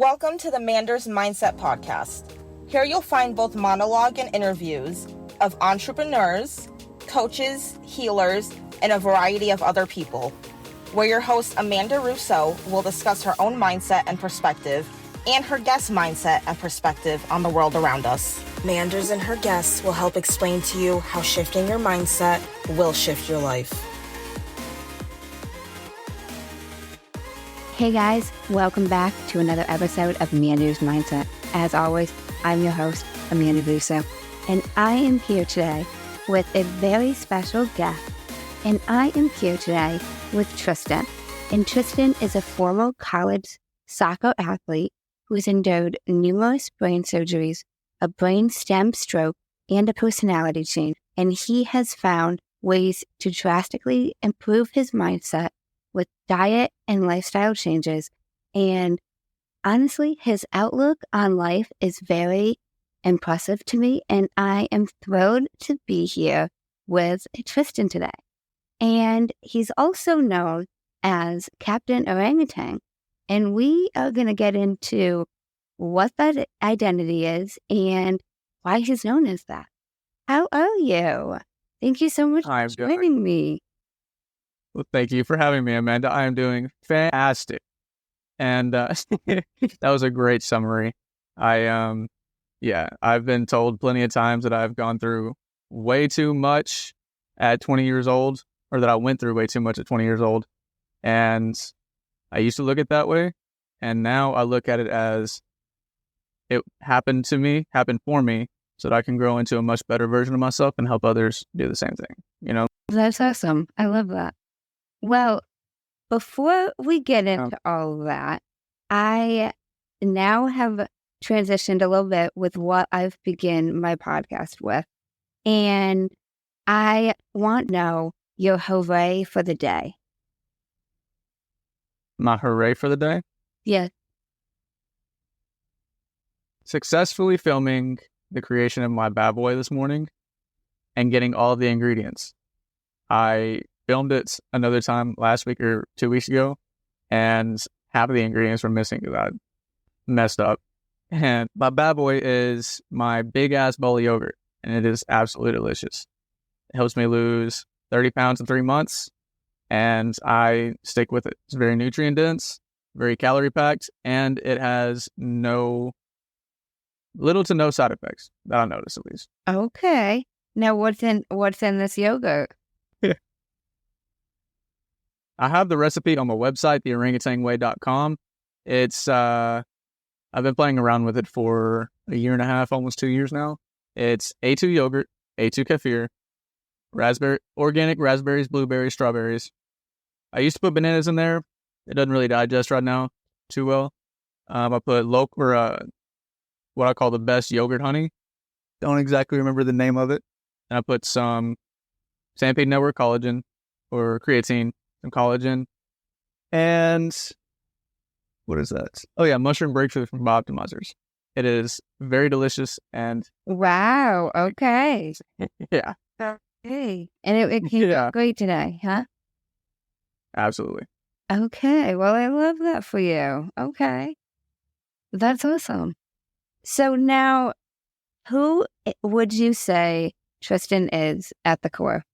Welcome to the Manders Mindset Podcast. Here you'll find both monologue and interviews of entrepreneurs, coaches, healers, and a variety of other people, where your host Amanda Russo will discuss her own mindset and perspective and her guest mindset and perspective on the world around us. Manders and her guests will help explain to you how shifting your mindset will shift your life. Hey guys, welcome back to another episode of Amanda's Mindset. As always, I'm your host, Amanda Russo, and I am here today with a very special guest. And I am here today with Tristan. And Tristan is a former college soccer athlete who's endured numerous brain surgeries, a brain stem stroke, and a personality change. And he has found ways to drastically improve his mindset with diet and lifestyle changes. And honestly, his outlook on life is very impressive to me. And I am thrilled to be here with Tristan today. And he's also known as Captain Orangutan. And we are going to get into what that identity is and why he's known as that. How are you? Thank you so much for joining me. Well, thank you for having me, Amanda. I am doing fantastic. And that was a great summary. I've been told plenty of times that I've gone through way too much at 20 years old, or that I went through way too much at 20 years old. And I used to look at it that way. And now I look at it as it happened for me, so that I can grow into a much better version of myself and help others do the same thing, you know? That's awesome. I love that. Well, before we get into all of that, I now have transitioned a little bit with what I've begun my podcast with. And I want to know your hooray for the day. My hooray for the day? Yeah. Successfully filming the creation of my bad boy this morning and getting all the ingredients. I filmed it another time last week or 2 weeks ago, and half of the ingredients were missing because I messed up. And my bad boy is my big ass bowl of yogurt, and it is absolutely delicious. It helps me lose 30 pounds in 3 months, and I stick with it. It's very nutrient dense, very calorie packed, and it has little to no side effects that I notice, at least. Okay. Now what's in this yogurt? I have the recipe on my website, theorangutanway.com. It's I've been playing around with it for a year and a half, almost 2 years now. It's A2 yogurt, A2 kefir, organic raspberries, blueberries, strawberries. I used to put bananas in there. It doesn't really digest right now too well. I put what I call the best yogurt honey. Don't exactly remember the name of it. And I put some Stampede Network collagen or creatine, some collagen, and what is that? Oh yeah, mushroom breakthrough from Optimizers. It is very delicious and wow. Okay. Yeah. Okay. And it came out great today, huh? Absolutely. Okay. Well, I love that for you. Okay. That's awesome. So now, who would you say Tristan is at the core?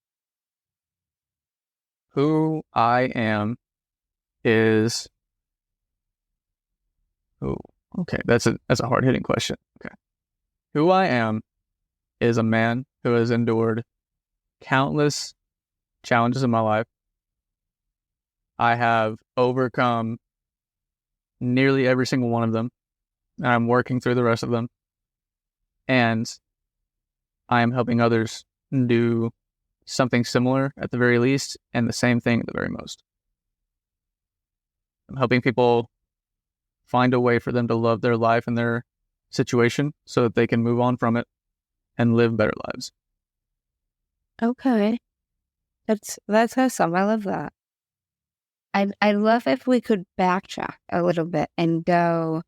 Who I am is... Oh, okay. That's a hard-hitting question. Okay. Who I am is a man who has endured countless challenges in my life. I have overcome nearly every single one of them, and I'm working through the rest of them. And I am helping others do something similar at the very least, and the same thing at the very most. I'm helping people find a way for them to love their life and their situation so that they can move on from it and live better lives. Okay. That's awesome. I love that. I love if we could backtrack a little bit and go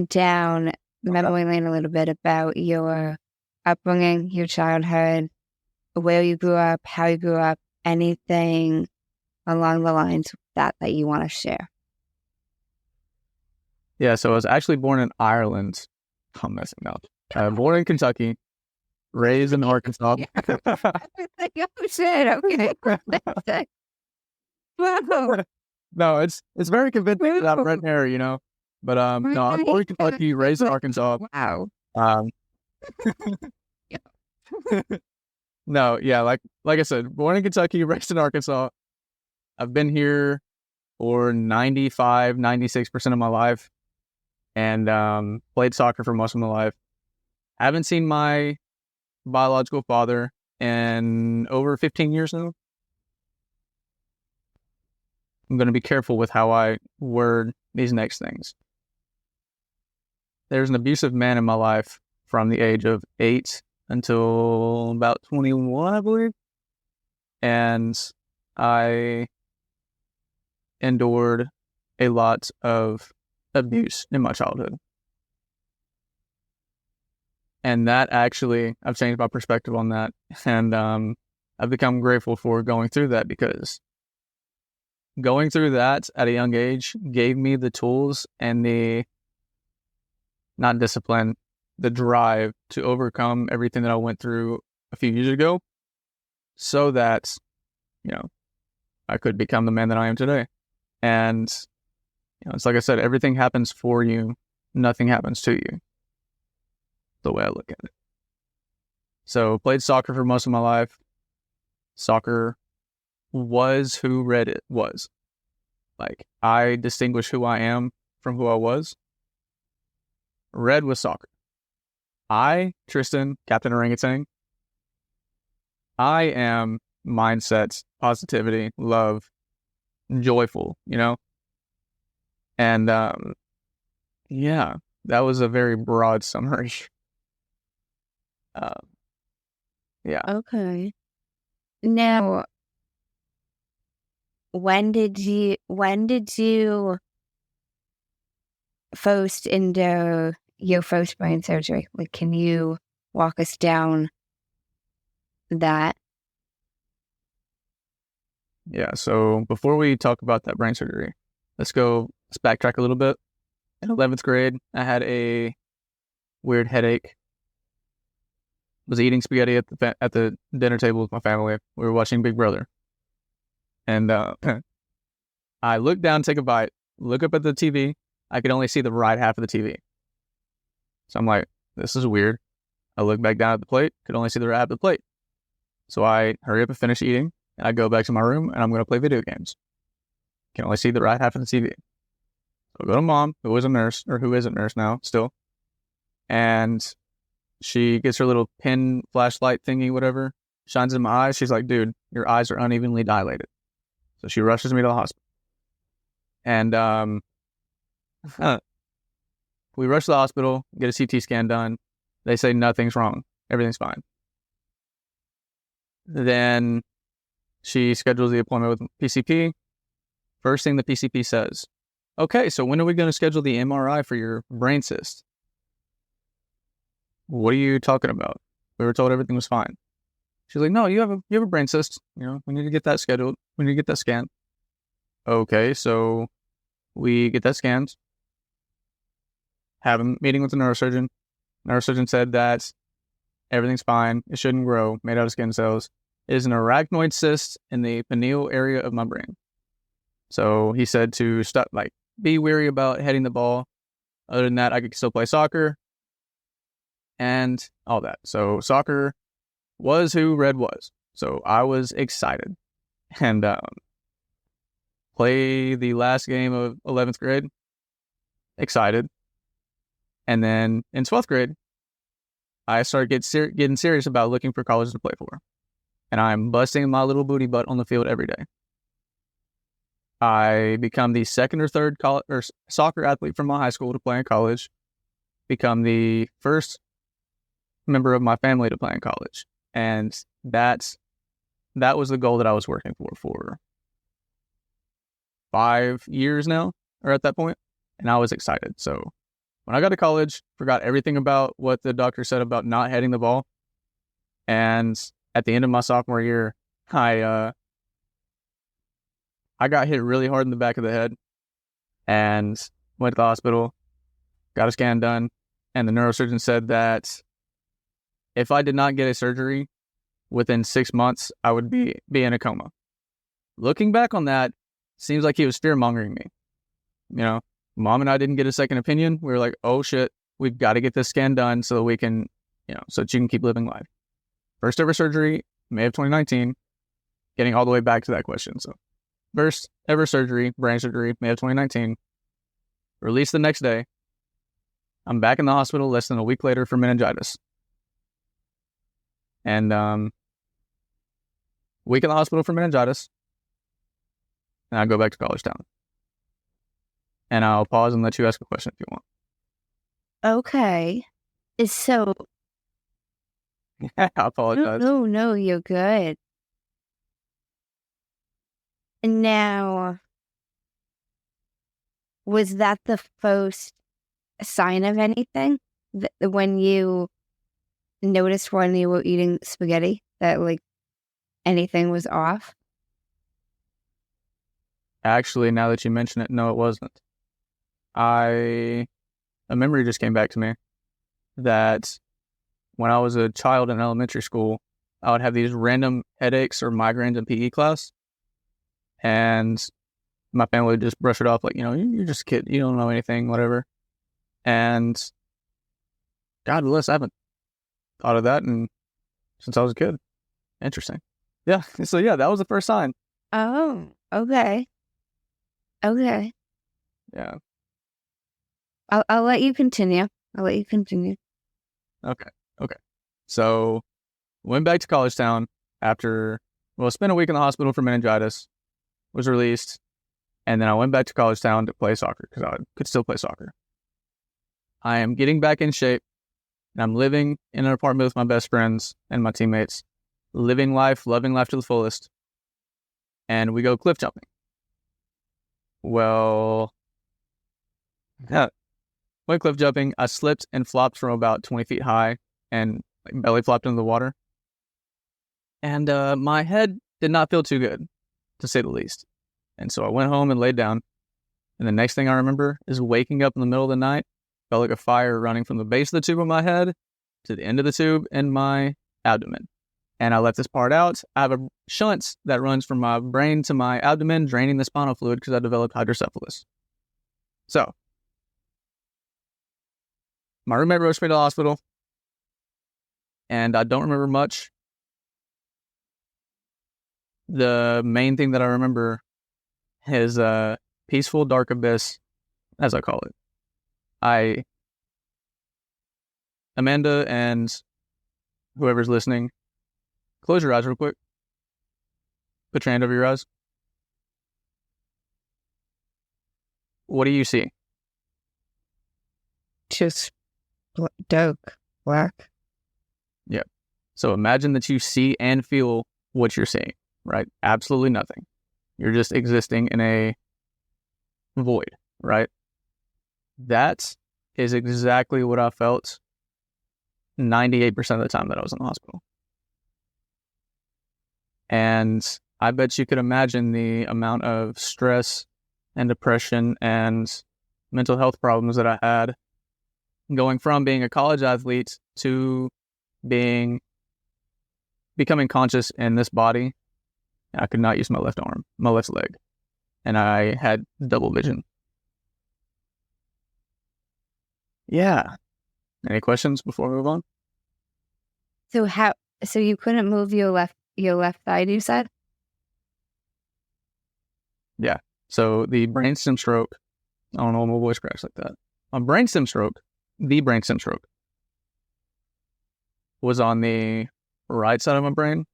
down memory lane a little bit about your upbringing, your childhood, where you grew up, how you grew up, anything along the lines of that you want to share. Yeah, so I was actually born in Ireland. I'm messing up. Born in Kentucky, raised in Arkansas. Oh shit! Okay. Wow. No, it's very convincing that I'm red hair, you know. But no, I'm born in Kentucky, raised in Arkansas. Wow. Um, no, yeah, like I said, born in Kentucky, raised in Arkansas. I've been here for 95, 96% of my life, and played soccer for most of my life. Haven't seen my biological father in over 15 years now. I'm going to be careful with how I word these next things. There's an abusive man in my life from the age of 8 until about 21, I believe. And I endured a lot of abuse in my childhood. And that actually, I've changed my perspective on that. And I've become grateful for going through that, because going through that at a young age gave me the tools and not discipline, the drive to overcome everything that I went through a few years ago, so that, I could become the man that I am today. And, it's like I said, everything happens for you. Nothing happens to you. The way I look at it. So played soccer for most of my life. Soccer was who Red was. Like, I distinguish who I am from who I was. Red was soccer. I, Tristan, Captain Orangutan, I am mindset, positivity, love, joyful, And, yeah, that was a very broad summary. Yeah. Okay. Now, when did you first endure your first brain surgery? Like, can you walk us down that? Yeah, so before we talk about that brain surgery, let's backtrack a little bit. In 11th grade, I had a weird headache. Was eating spaghetti at the dinner table with my family. We were watching Big Brother. And I looked down, take a bite, look up at the TV. I could only see the right half of the TV. So I'm like, this is weird. I look back down at the plate, could only see the right half of the plate. So I hurry up and finish eating. And I go back to my room, and I'm going to play video games. Can only see the right half of the TV. So I go to Mom, who is a nurse now, still. And she gets her little pin flashlight thingy, whatever, shines in my eyes. She's like, dude, your eyes are unevenly dilated. So she rushes me to the hospital. And we rush to the hospital, get a CT scan done. They say nothing's wrong. Everything's fine. Then she schedules the appointment with PCP. First thing the PCP says, okay, so when are we going to schedule the MRI for your brain cyst? What are you talking about? We were told everything was fine. She's like, no, you have a brain cyst. We need to get that scheduled. We need to get that scanned. Okay, so we get that scanned. Have a meeting with the neurosurgeon. Neurosurgeon said that everything's fine. It shouldn't grow. Made out of skin cells. It is an arachnoid cyst in the pineal area of my brain. So he said to stop, be wary about hitting the ball. Other than that, I could still play soccer and all that. So soccer was who Red was. So I was excited and play the last game of 11th grade. Excited. And then in 12th grade, I started getting serious about looking for colleges to play for. And I'm busting my little booty butt on the field every day. I become the second or third soccer athlete from my high school to play in college. Become the first member of my family to play in college. And that was the goal that I was working for 5 years now, or at that point. And I was excited. So when I got to college, forgot everything about what the doctor said about not hitting the ball. And at the end of my sophomore year, I got hit really hard in the back of the head and went to the hospital. got a scan done, and the neurosurgeon said that if I did not get a surgery within 6 months, I would be in a coma. Looking back on that, seems like he was fear-mongering me. You know, Mom and I didn't get a second opinion. We were like, oh shit, we've got to get this scan done so that we can, so that you can keep living life. First ever surgery, May of 2019, getting all the way back to that question. So first ever surgery, brain surgery, May of 2019, released the next day. I'm back in the hospital less than a week later for meningitis. And week in the hospital for meningitis, and I go back to College Town. And I'll pause and let you ask a question if you want. Okay. So... I apologize. No, you're good. Now, was that the first sign of anything? When you noticed when you were eating spaghetti that, like, anything was off? Actually, now that you mention it, no, it wasn't. A memory just came back to me that when I was a child in elementary school, I would have these random headaches or migraines in PE class. And my family would just brush it off like, you're just a kid. You don't know anything, whatever. And God bless, I haven't thought of that since I was a kid. Interesting. Yeah. So, yeah, that was the first sign. Oh, okay. Okay. Yeah. I'll let you continue. Okay. So, went back to College Town after, spent a week in the hospital for meningitis, was released, and then I went back to College Town to play soccer because I could still play soccer. I am getting back in shape, and I'm living in an apartment with my best friends and my teammates, living life, loving life to the fullest, and we go cliff jumping. Well, yeah, went cliff jumping. I slipped and flopped from about 20 feet high and belly flopped into the water. And my head did not feel too good, to say the least. And so I went home and laid down. And the next thing I remember is waking up in the middle of the night, felt like a fire running from the base of the tube of my head to the end of the tube in my abdomen. And I left this part out. I have a shunt that runs from my brain to my abdomen, draining the spinal fluid because I developed hydrocephalus. So, my roommate rushed me to the hospital, and I don't remember much. The main thing that I remember is a peaceful, dark abyss, as I call it. Amanda and whoever's listening, close your eyes real quick. Put your hand over your eyes. What do you see? Just dark, black. Yeah. So imagine that you see and feel what you're seeing, right? Absolutely nothing. You're just existing in a void, right? That is exactly what I felt 98% of the time that I was in the hospital. And I bet you could imagine the amount of stress and depression and mental health problems that I had going from being a college athlete to becoming conscious in this body. I could not use my left arm, my left leg, and I had double vision. Yeah. Any questions before we move on? So you couldn't move your left thigh, you said? Yeah. So the brainstem stroke, I don't know why my voice cracks like that. The brainstem stroke was on the right side of my brain.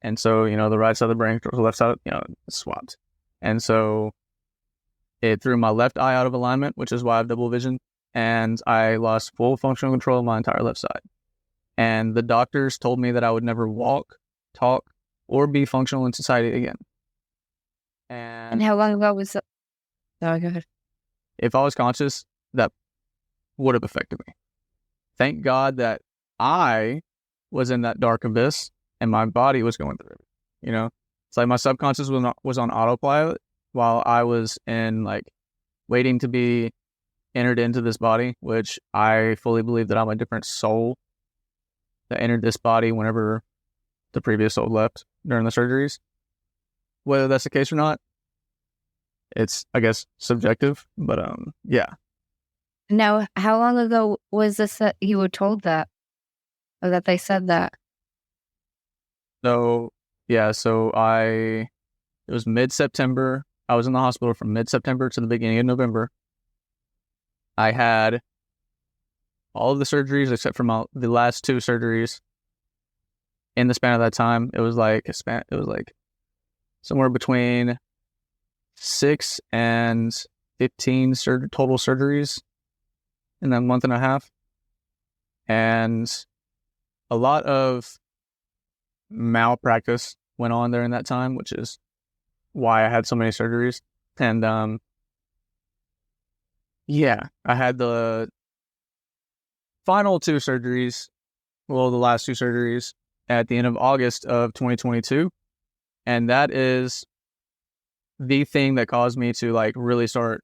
And so, the right side of the brain goes to the left side, it's swapped. And so it threw my left eye out of alignment, which is why I have double vision. And I lost full functional control of my entire left side. And the doctors told me that I would never walk, talk, or be functional in society again. And how long ago was that? Oh, go ahead. If I was conscious, that would have affected me. Thank God that I was in that dark abyss and my body was going through it. It's like my subconscious was on autopilot while I was in waiting to be entered into this body, which I fully believe that I'm a different soul that entered this body whenever the previous soul left during the surgeries. Whether that's the case or not, it's, I guess, subjective, but yeah. Now, how long ago was this that you were told that, or that they said that? So yeah, it was mid-September. I was in the hospital from mid-September to the beginning of November. I had all of the surgeries except for the last 2 surgeries in the span of that time. It was like somewhere between 6 and 15 total surgeries in that month and a half. And a lot of malpractice went on during that time, which is why I had so many surgeries. And yeah, I had the final 2 surgeries, well, the last 2 surgeries at the end of August of 2022. And that is the thing that caused me to like really start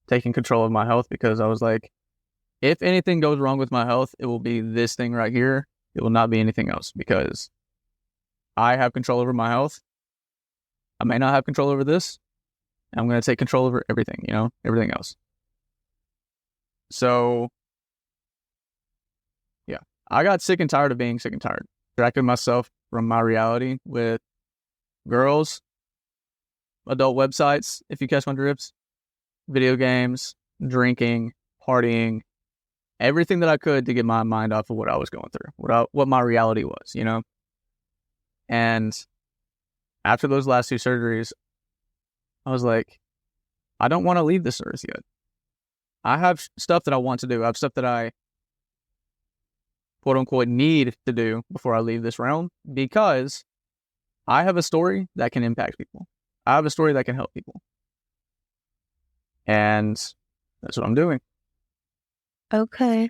taking control of my health, because I was like, if anything goes wrong with my health, it will be this thing right here. It will not be anything else, because I have control over my health. I may not have control over this. I'm going to take control over everything, everything else. So, yeah, I got sick and tired of being sick and tired. Distracted myself from my reality with girls, adult websites, if you catch my drifts, video games, drinking, partying, everything that I could to get my mind off of what I was going through, what my reality was, And after those last 2 surgeries, I was like, I don't want to leave this earth yet. I have stuff that I want to do. I have stuff that I, quote unquote, need to do before I leave this realm, because I have a story that can impact people. I have a story that can help people. And that's what I'm doing. Okay.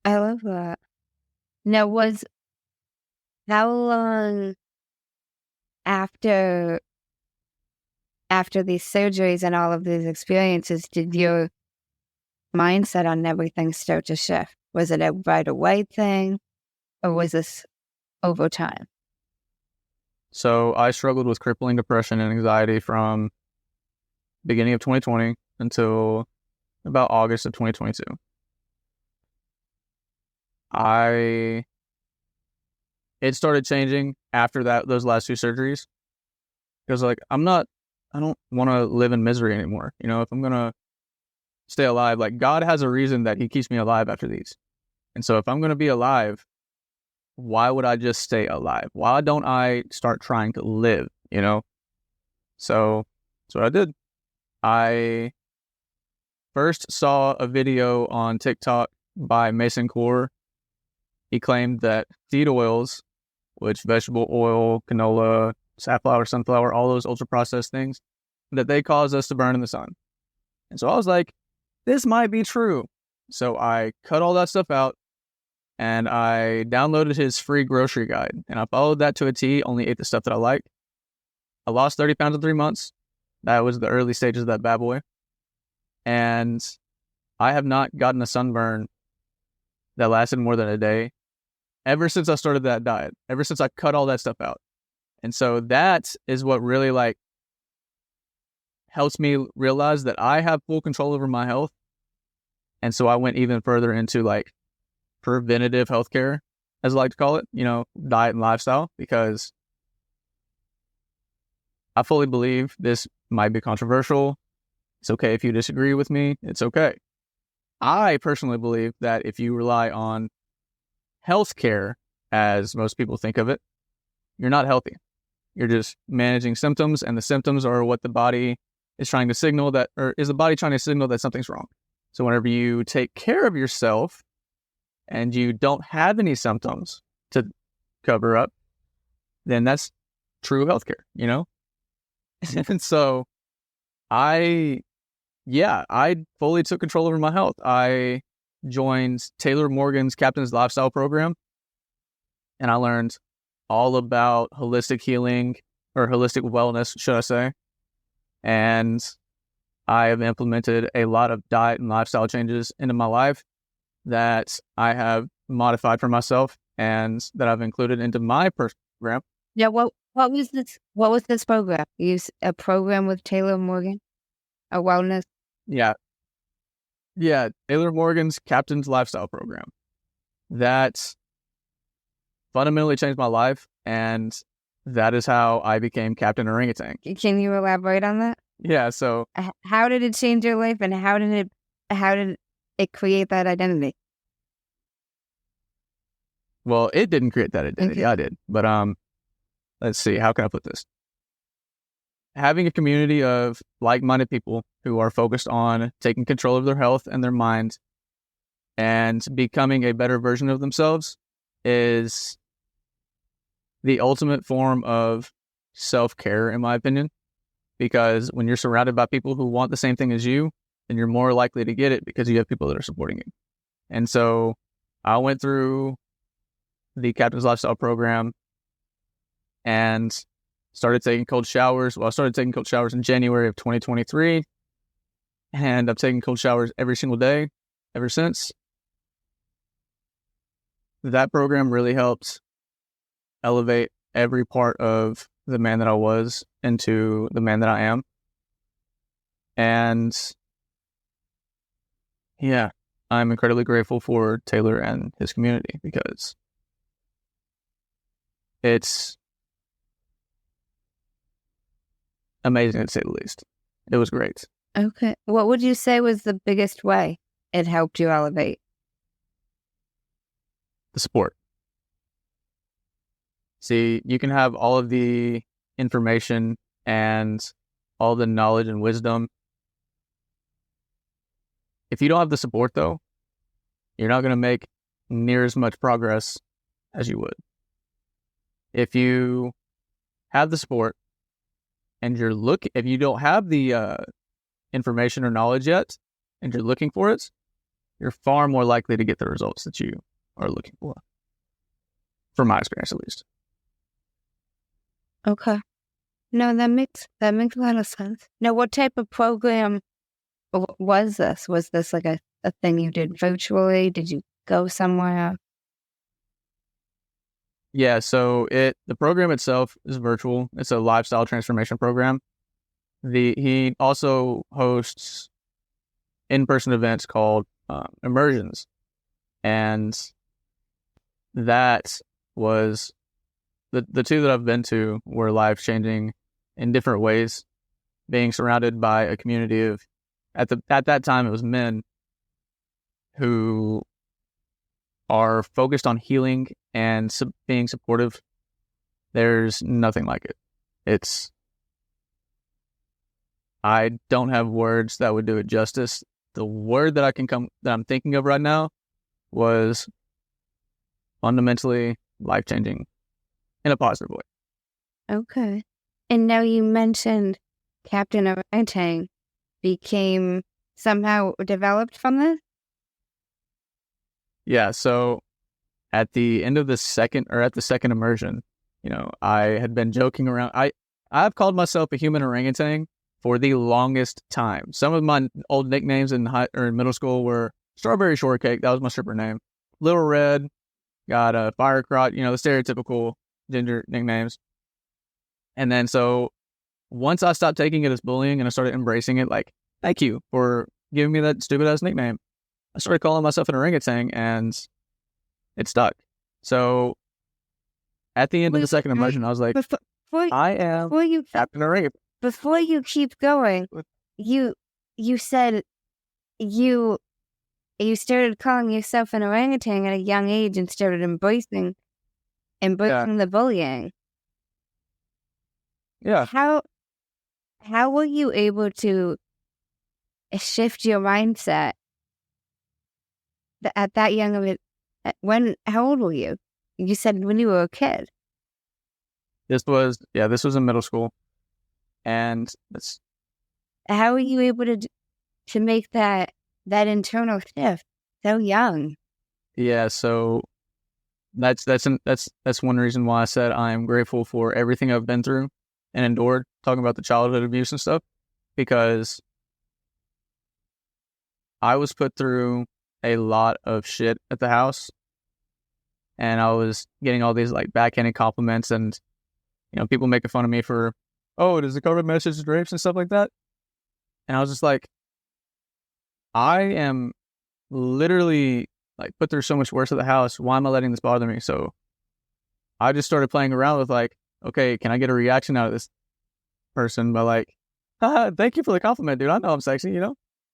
I love that. Now, how long after these surgeries and all of these experiences did your mindset on everything start to shift? Was it a right away thing, or was this over time? So I struggled with crippling depression and anxiety from beginning of 2020 until about August of 2022. It started changing after those last 2 surgeries, because like I don't want to live in misery anymore. If I'm going to stay alive, like God has a reason that he keeps me alive after these. And so if I'm going to be alive, why would I just stay alive? Why don't I start trying to live, So that's what I did. I first saw a video on TikTok by Mason Core. He claimed that seed oils, which vegetable oil, canola, safflower, sunflower, all those ultra-processed things, that they cause us to burn in the sun. And so I was like, this might be true. So I cut all that stuff out, and I downloaded his free grocery guide, and I followed that to a T, only ate the stuff that I liked. I lost 30 pounds in 3 months. That was the early stages of that bad boy. And I have not gotten a sunburn that lasted more than a day ever since I started that diet, ever since I cut all that stuff out. And so that is what really like helps me realize that I have full control over my health. And so I went even further into like preventative healthcare, as I like to call it, diet and lifestyle, because I fully believe this might be controversial. It's okay if you disagree with me. It's okay. I personally believe that if you rely on healthcare, as most people think of it, you're not healthy. You're just managing symptoms, and the symptoms are what the body is trying to signal that, or is the body trying to signal that something's wrong? So whenever you take care of yourself and you don't have any symptoms to cover up, then that's true healthcare, And so I fully took control over my health. I joined Taylor Morgan's Captain's Lifestyle program, and I learned all about holistic healing, or holistic wellness, should I say. And I have implemented a lot of diet and lifestyle changes into my life that I have modified for myself and that I've included into my personal program. Yeah, what was this? What was this program? A program with Taylor Morgan, a wellness. Yeah, Taylor Morgan's Captain's Lifestyle Program. That fundamentally changed my life, and that is how I became Captain Orangutan. Can you elaborate on that? Yeah, so how did it change your life, and how did it create that identity? Well, it didn't create that identity. Okay. I did. But let's see. How can I put this? Having a community of like-minded people who are focused on taking control of their health and their mind and becoming a better version of themselves is the ultimate form of self-care, in my opinion. Because when you're surrounded by people who want the same thing as you, then you're more likely to get it because you have people that are supporting you. And so I went through the Captain's Lifestyle Program and started taking cold showers. Well, I started taking cold showers in January of 2023, and I've taken cold showers every single day ever since. That program really helped elevate every part of the man that I was into the man that I am. And yeah, I'm incredibly grateful for Taylor and his community because it's amazing to say the least. It was great. Okay. What would you say was the biggest way it helped you elevate? The support. See, you can have all of the information and all the knowledge and wisdom. If you don't have the support, though, you're not going to make near as much progress as you would. If you have the support and if you don't have the information or knowledge yet, and you're looking for it, you're far more likely to get the results that you are looking for. From my experience, at least. Okay. No, that makes a lot of sense. Now, what type of program was this? Was this like a thing you did virtually? Did you go somewhere? Yeah, so the program itself is virtual. It's a lifestyle transformation program. He also hosts in-person events called immersions, and that was the two that I've been to were life-changing in different ways. Being surrounded by a community of at that time it was men who are focused on healing and being supportive. There's nothing like it. I don't have words that would do it justice. The word that I'm thinking of right now was fundamentally life-changing in a positive way. Okay. And now you mentioned Captain Orangutan became somehow developed from this? Yeah, so at the end of the second immersion, I had been joking around. I've called myself a human orangutan for the longest time. Some of my old nicknames in middle school were Strawberry Shortcake. That was my stripper name. Little Red, got a Fire Crotch, the stereotypical gender nicknames. And then so once I stopped taking it as bullying and I started embracing it, like, thank you for giving me that stupid ass nickname, I started calling myself an orangutan and it stuck. So at the end of the second immersion, I was like, I am Captain Orangutan. Before you keep going, you said you started calling yourself an orangutan at a young age and started embracing the bullying. Yeah. How were you able to shift your mindset at that young of it? How old were you? You said when you were a kid. This was in middle school. And how were you able to make that internal shift so young? Yeah, so that's one reason why I said I am grateful for everything I've been through and endured, talking about the childhood abuse and stuff, because I was put through a lot of shit at the house, and I was getting all these like backhanded compliments, and people making fun of me for, oh, does it cover message drapes and stuff like that? And I was just like, I am literally like put through so much worse at the house. Why am I letting this bother me? So I just started playing around with like, okay, can I get a reaction out of this person by like, haha, thank you for the compliment, dude. I know I'm sexy,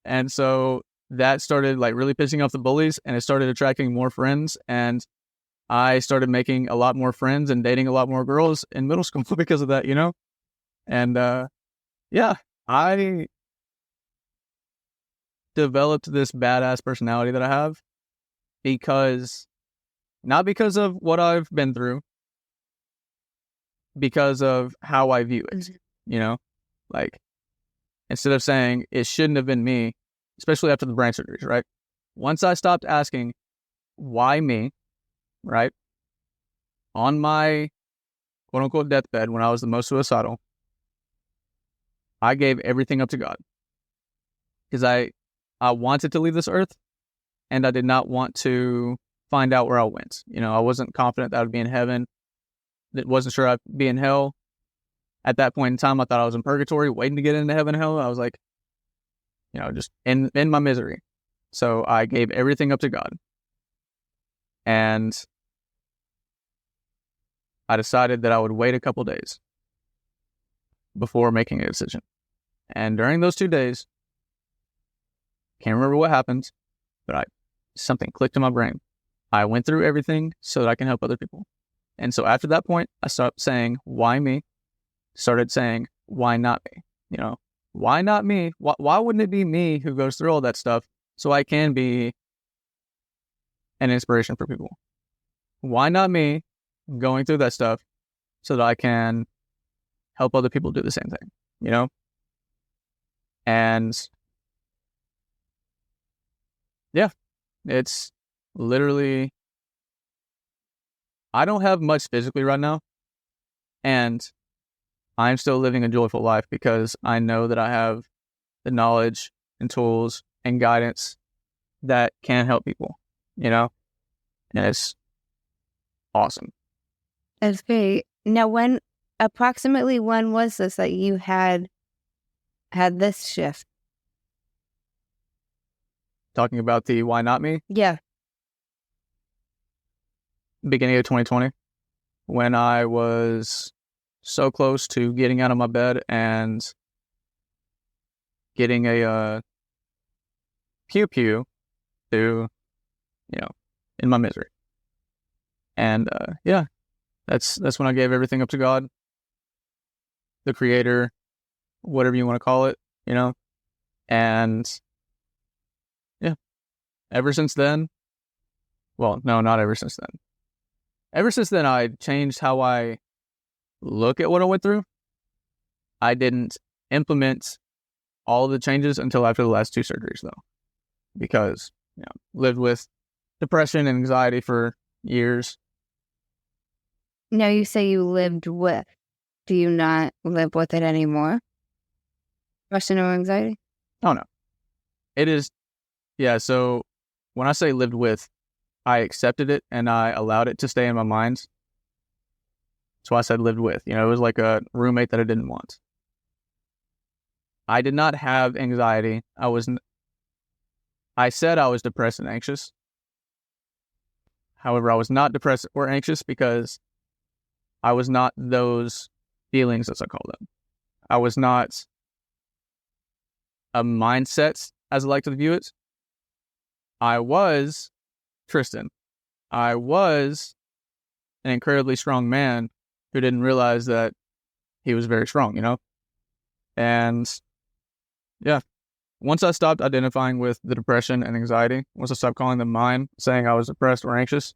And so that started like really pissing off the bullies, and it started attracting more friends. And I started making a lot more friends and dating a lot more girls in middle school because of that, And yeah, I developed this badass personality that I have not because of what I've been through, because of how I view it, Like, instead of saying it shouldn't have been me, especially after the brain surgeries, right? Once I stopped asking, why me, right? On my quote unquote deathbed when I was the most suicidal, I gave everything up to God. Because I wanted to leave this earth, and I did not want to find out where I went. I wasn't confident that I would be in heaven. Wasn't sure I'd be in hell. At that point in time, I thought I was in purgatory, waiting to get into heaven and hell. I was like, just in my misery. So I gave everything up to God. And I decided that I would wait a couple days before making a decision. And during those 2 days, can't remember what happened, but something clicked in my brain. I went through everything so that I can help other people. And so after that point, I stopped saying, why me? Started saying, why not me? Why not me? Why wouldn't it be me who goes through all that stuff so I can be an inspiration for people? Why not me going through that stuff so that I can help other people do the same thing, And yeah, it's literally, I don't have much physically right now, and I'm still living a joyful life because I know that I have the knowledge and tools and guidance that can help people, and it's awesome. That's great. Now, approximately when was this that you had this shift? Talking about the why not me? Yeah. Beginning of 2020, when I was so close to getting out of my bed and getting a pew to, in my misery. And yeah, that's when I gave everything up to God, the creator, whatever you want to call it, and yeah, ever since then, well, no, not ever since then. Ever since then, I changed how I look at what I went through. I didn't implement all the changes until after the last 2 surgeries, though, because lived with depression and anxiety for years. Now, you say you lived with. Do you not live with it anymore? Depression or anxiety? Oh, no. It is, yeah, so when I say lived with, I accepted it and I allowed it to stay in my mind. So I said lived with. It was like a roommate that I didn't want. I did not have anxiety. I said I was depressed and anxious. However, I was not depressed or anxious because I was not those feelings, as I call them. I was not a mindset, as I like to view it. I was Tristan. I was an incredibly strong man who didn't realize that he was very strong, And yeah, once I stopped identifying with the depression and anxiety, once I stopped calling them mine, saying I was depressed or anxious,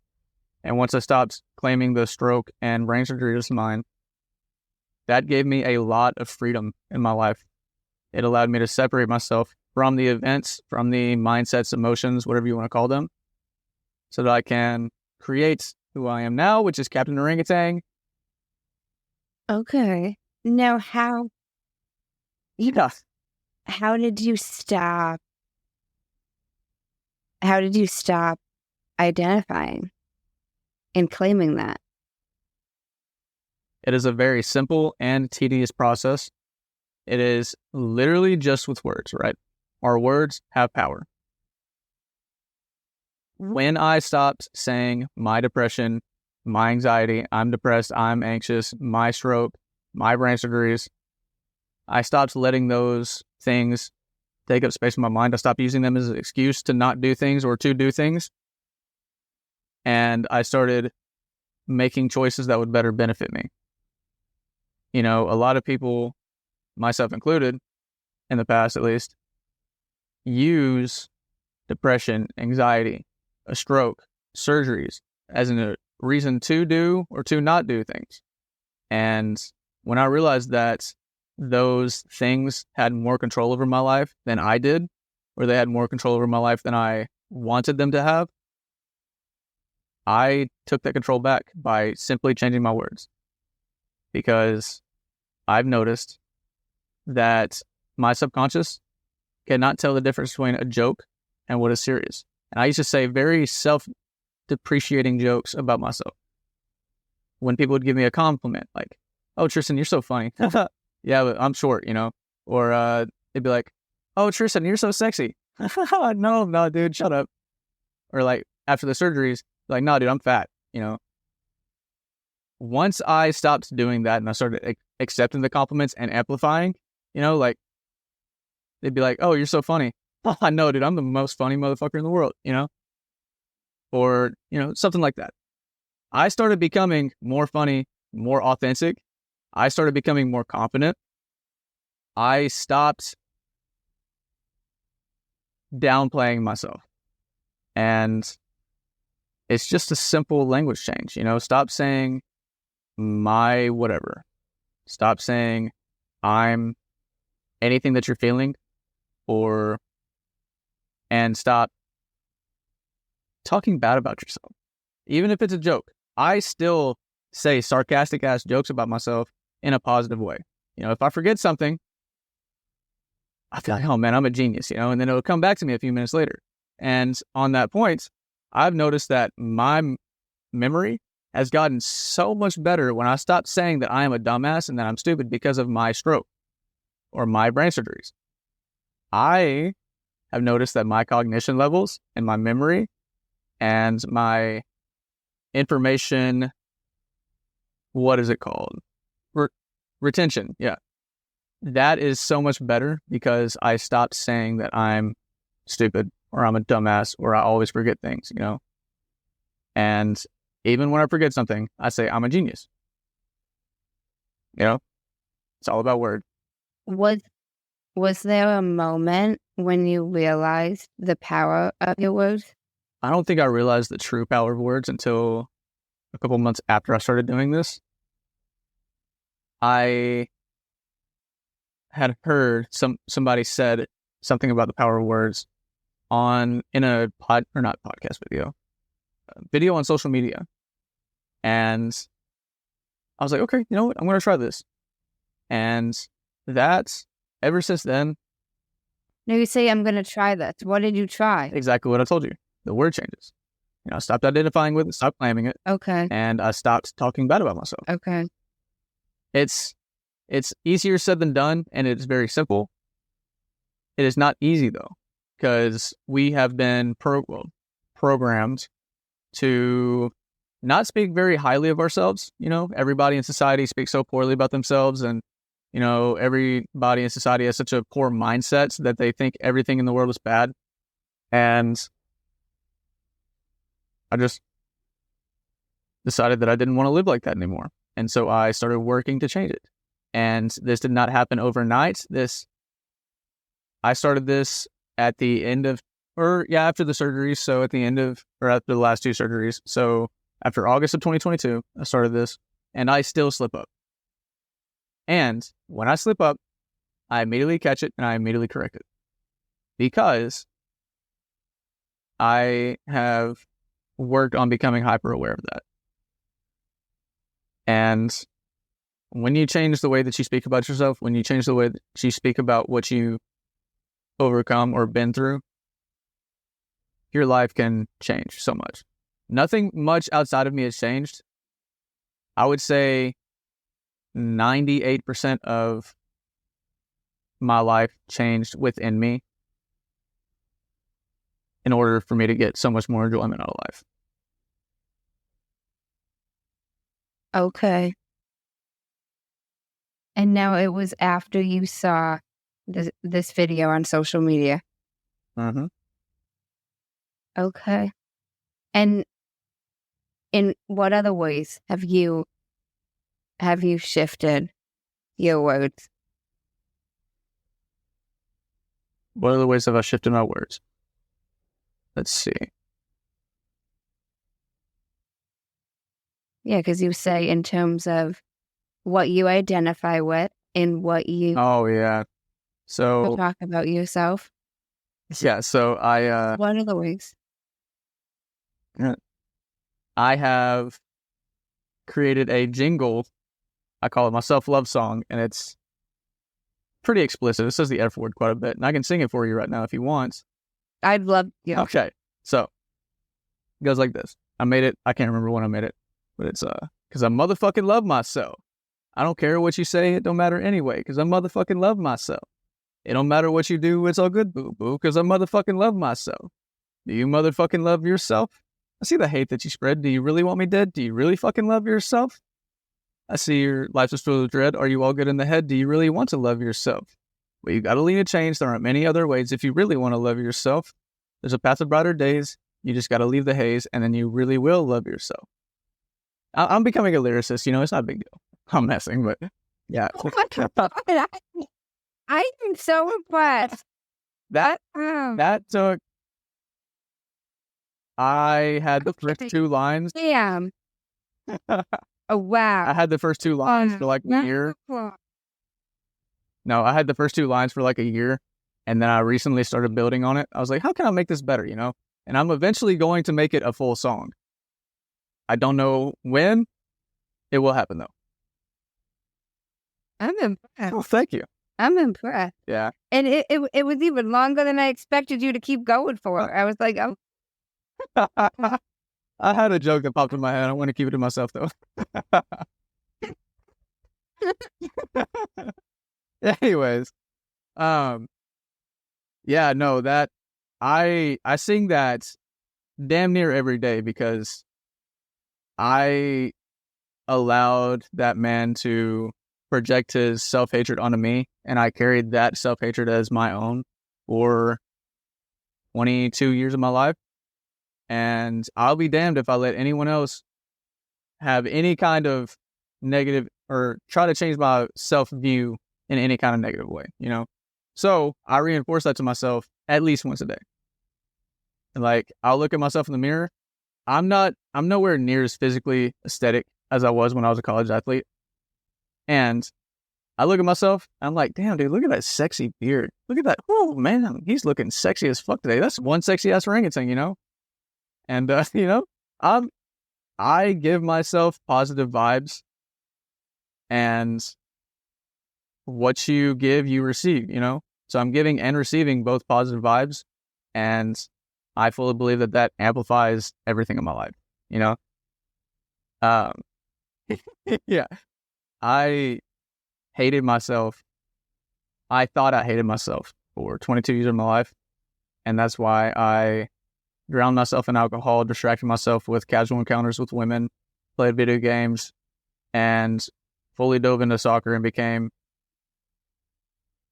and once I stopped claiming the stroke and brain surgery as mine, that gave me a lot of freedom in my life. It allowed me to separate myself from the events, from the mindsets, emotions, whatever you want to call them, so that I can create who I am now, which is Captain Orangutan. Okay. Now, how Yeah. did you stop How did you stop identifying and claiming that? It is a very simple and tedious process. It is literally just with words, right? Our words have power. When I stopped saying my depression, my anxiety, I'm depressed, I'm anxious, my stroke, my brain surgeries, I stopped letting those things take up space in my mind. I stopped using them as an excuse to not do things or to do things. And I started making choices that would better benefit me. You know, a lot of people, myself included, in the past at least, use depression, anxiety, a stroke, surgeries as a reason to do or to not do things. And when I realized that those things had more control over my life than I did, or they had more control over my life than I wanted them to have, I took that control back by simply changing my words. Because I've noticed that my subconscious cannot tell the difference between a joke and what is serious. And I used to say very self-depreciating jokes about myself. When people would give me a compliment, like, "Oh, Tristan, you're so funny." Yeah, but I'm short, you know? Or they'd be like, "Oh, Tristan, you're so sexy." No, dude, shut up. Or like, after the surgeries, like, "No, dude, I'm fat," you know? Once I stopped doing that and I started accepting the compliments and amplifying, you know, like, they'd be like, "Oh, you're so funny." I know, dude, I'm the most funny motherfucker in the world, you know? Or, you know, something like that. I started becoming more funny, more authentic. I started becoming more confident. I stopped downplaying myself. And it's just a simple language change, you know? Stop saying my whatever. Stop saying I'm anything that you're feeling, and stop talking bad about yourself. Even if it's a joke, I still say sarcastic ass jokes about myself in a positive way. You know, if I forget something, I feel like, oh man, I'm a genius, you know, and then it'll come back to me a few minutes later. And on that point, I've noticed that my memory has gotten so much better when I stopped saying that I am a dumbass and that I'm stupid because of my stroke or my brain surgeries. I have noticed that my cognition levels and my memory and my information, what is it called? Retention. Yeah. That is so much better because I stopped saying that I'm stupid or I'm a dumbass or I always forget things, you know? And even when I forget something, I say I'm a genius. You know? It's all about word. Was there a moment when you realized the power of your words? I don't think I realized the true power of words until a couple months after I started doing this. I had heard somebody said something about the power of words in a video on social media. And I was like, okay, you know what? I'm going to try this. And ever since then. No, you say, I'm going to try this. What did you try? Exactly what I told you. The word changes. You know, I stopped identifying with it, stopped claiming it. Okay. And I stopped talking bad about myself. Okay. It's easier said than done, and it's very simple. It is not easy, though, because we have been programmed to not speak very highly of ourselves. You know, everybody in society speaks so poorly about themselves, and, you know, everybody in society has such a poor mindset that they think everything in the world is bad. And I just decided that I didn't want to live like that anymore. And so I started working to change it. And this did not happen overnight. I started this at the end of, after the surgeries. So after the last two surgeries. So after August of 2022, I started this, and I still slip up. And when I slip up, I immediately catch it and I immediately correct it. Because I have worked on becoming hyper aware of that. And when you change the way that you speak about yourself, when you change the way that you speak about what you overcome or been through, your life can change so much. Nothing much outside of me has changed. I would say 98% of my life changed within me in order for me to get so much more enjoyment out of life. Okay. And now it was after you saw this video on social media. Mm-hmm. Okay. And in what other ways have you shifted your words? What other ways have I shifted my words? Let's see. Yeah, because you say in terms of what you identify with and what you Oh, yeah. So, talk about yourself. yeah, so What are the ways? I have created a jingle. I call it my self-love song, and it's pretty explicit. It says the F word quite a bit, and I can sing it for you right now if you want. I'd love you. Okay, so it goes like this. I made it. I can't remember when I made it, but it's because I motherfucking love myself. I don't care what you say. It don't matter anyway, because I motherfucking love myself. It don't matter what you do. It's all good, boo-boo, because I motherfucking love myself. Do you motherfucking love yourself? I see the hate that you spread. Do you really want me dead? Do you really fucking love yourself? I see your life is filled with dread. Are you all good in the head? Do you really want to love yourself? Well, you gotta lean to change. There aren't many other ways. If you really want to love yourself, there's a path of brighter days. You just gotta leave the haze, and then you really will love yourself. I'm becoming a lyricist. You know, it's not a big deal. I'm messing, but yeah. Oh my God. I'm so impressed. That took. I had the first two lines. Damn. Oh, wow. I had the first two lines for like a year. No, I had the first two lines for like a year, and then I recently started building on it. I was like, how can I make this better, you know? And I'm eventually going to make it a full song. I don't know when. It will happen, though. I'm impressed. Oh, thank you. I'm impressed. Yeah. And it was even longer than I expected you to keep going for. I was like, oh. I had a joke that popped in my head. I want to keep it to myself, though. Anyways, yeah, no, that I sing that damn near every day because I allowed that man to project his self-hatred onto me, and I carried that self-hatred as my own for 22 years of my life. And I'll be damned if I let anyone else have any kind of negative or try to change my self-view in any kind of negative way, you know? So I reinforce that to myself at least once a day. And like, I'll look at myself in the mirror. I'm nowhere near as physically aesthetic as I was when I was a college athlete. And I look at myself, I'm like, damn, dude, look at that sexy beard. Look at that. Oh, man, he's looking sexy as fuck today. That's one sexy ass orangutan, you know? And, you know, I give myself positive vibes, and what you give, you receive, you know? So I'm giving and receiving both positive vibes, and I fully believe that that amplifies everything in my life, you know? Yeah. I hated myself. I thought I hated myself for 22 years of my life, and that's why I drowned myself in alcohol, distracted myself with casual encounters with women, played video games, and fully dove into soccer and became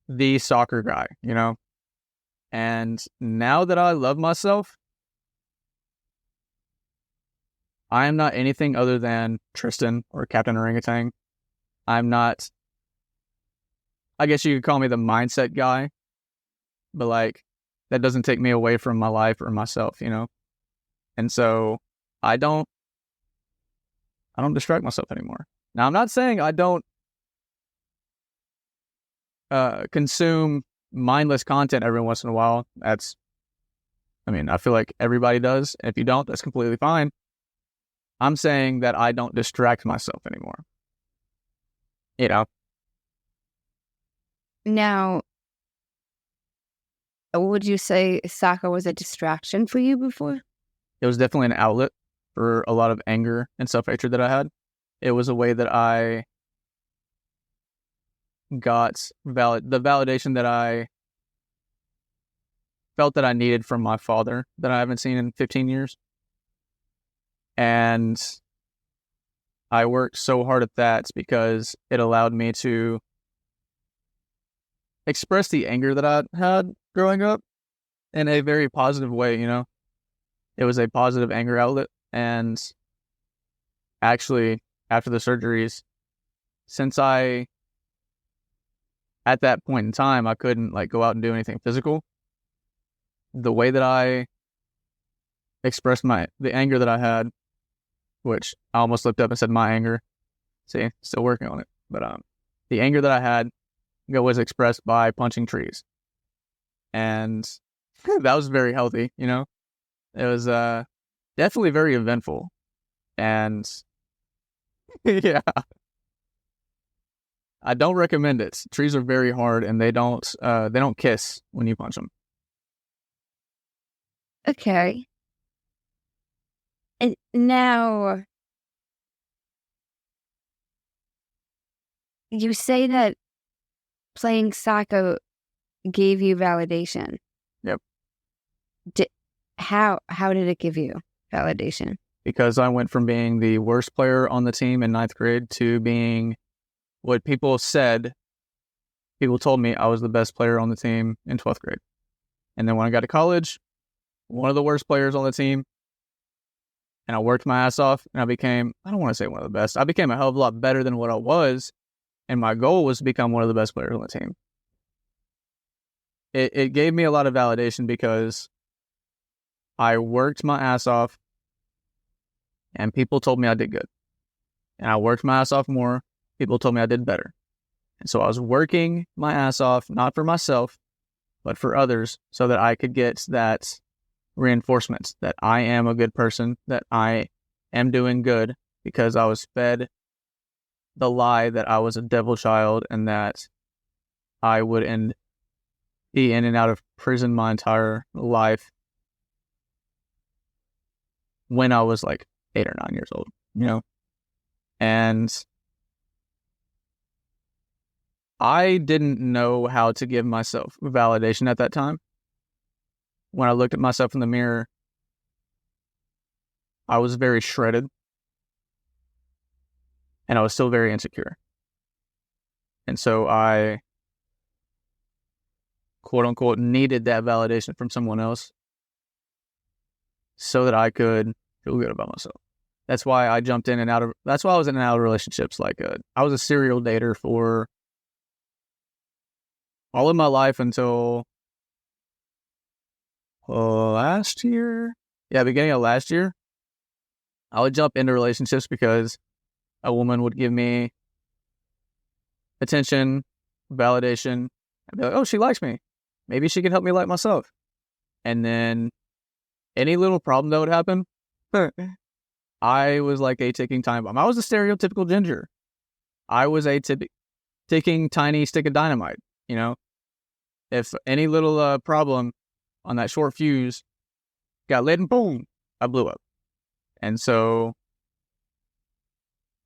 the soccer guy, you know? And now that I love myself, I am not anything other than Tristan or Captain Orangutan. I'm not, I guess you could call me the mindset guy, but like, that doesn't take me away from my life or myself, you know? And so I don't distract myself anymore. Now, I'm not saying I don't consume mindless content every once in a while. I feel like everybody does. And if you don't, that's completely fine. I'm saying that I don't distract myself anymore. You know? Now, would you say soccer was a distraction for you before? It was definitely an outlet for a lot of anger and self-hatred that I had. It was a way that I got the validation that I felt that I needed from my father that I haven't seen in 15 years. And I worked so hard at that because it allowed me to express the anger that I had growing up in a very positive way, you know? It was a positive anger outlet. And actually, after the surgeries, since at that point in time, I couldn't like go out and do anything physical, the way that I expressed the anger that I had, which I almost looked up and said my anger. See, still working on it. But the anger that I had was expressed by punching trees. And that was very healthy, you know? It was definitely very eventful. And yeah, I don't recommend it. Trees are very hard and they don't kiss when you punch them. Okay. And now, you say that playing soccer gave you validation. Yep. How did it give you validation? Because I went from being the worst player on the team in 9th grade to being what people told me I was the best player on the team in 12th grade. And then when I got to college, one of the worst players on the team, and I worked my ass off, and I don't want to say one of the best. I became a hell of a lot better than what I was, and my goal was to become one of the best players on the team. It gave me a lot of validation because I worked my ass off, and people told me I did good. And I worked my ass off more, people told me I did better. And so I was working my ass off, not for myself, but for others, so that I could get that reinforcement that I am a good person, that I am doing good, because I was fed the lie that I was a devil child and that I would be in and out of prison my entire life when I was like 8 or 9 years old, you know? And I didn't know how to give myself validation at that time. When I looked at myself in the mirror, I was very shredded. And I was still very insecure. And so I, quote unquote, needed that validation from someone else so that I could feel good about myself. That's why I jumped in and out of, that's why I was in and out of relationships. I was a serial dater for all of my life until last year. Yeah, beginning of last year. I would jump into relationships because a woman would give me attention, validation. I'd be like, oh, she likes me. Maybe she can help me like myself. And then any little problem that would happen, I was like a ticking time bomb. I was a stereotypical ginger. I was a ticking tiny stick of dynamite, you know? If any little problem on that short fuse got lit and boom, I blew up. And so,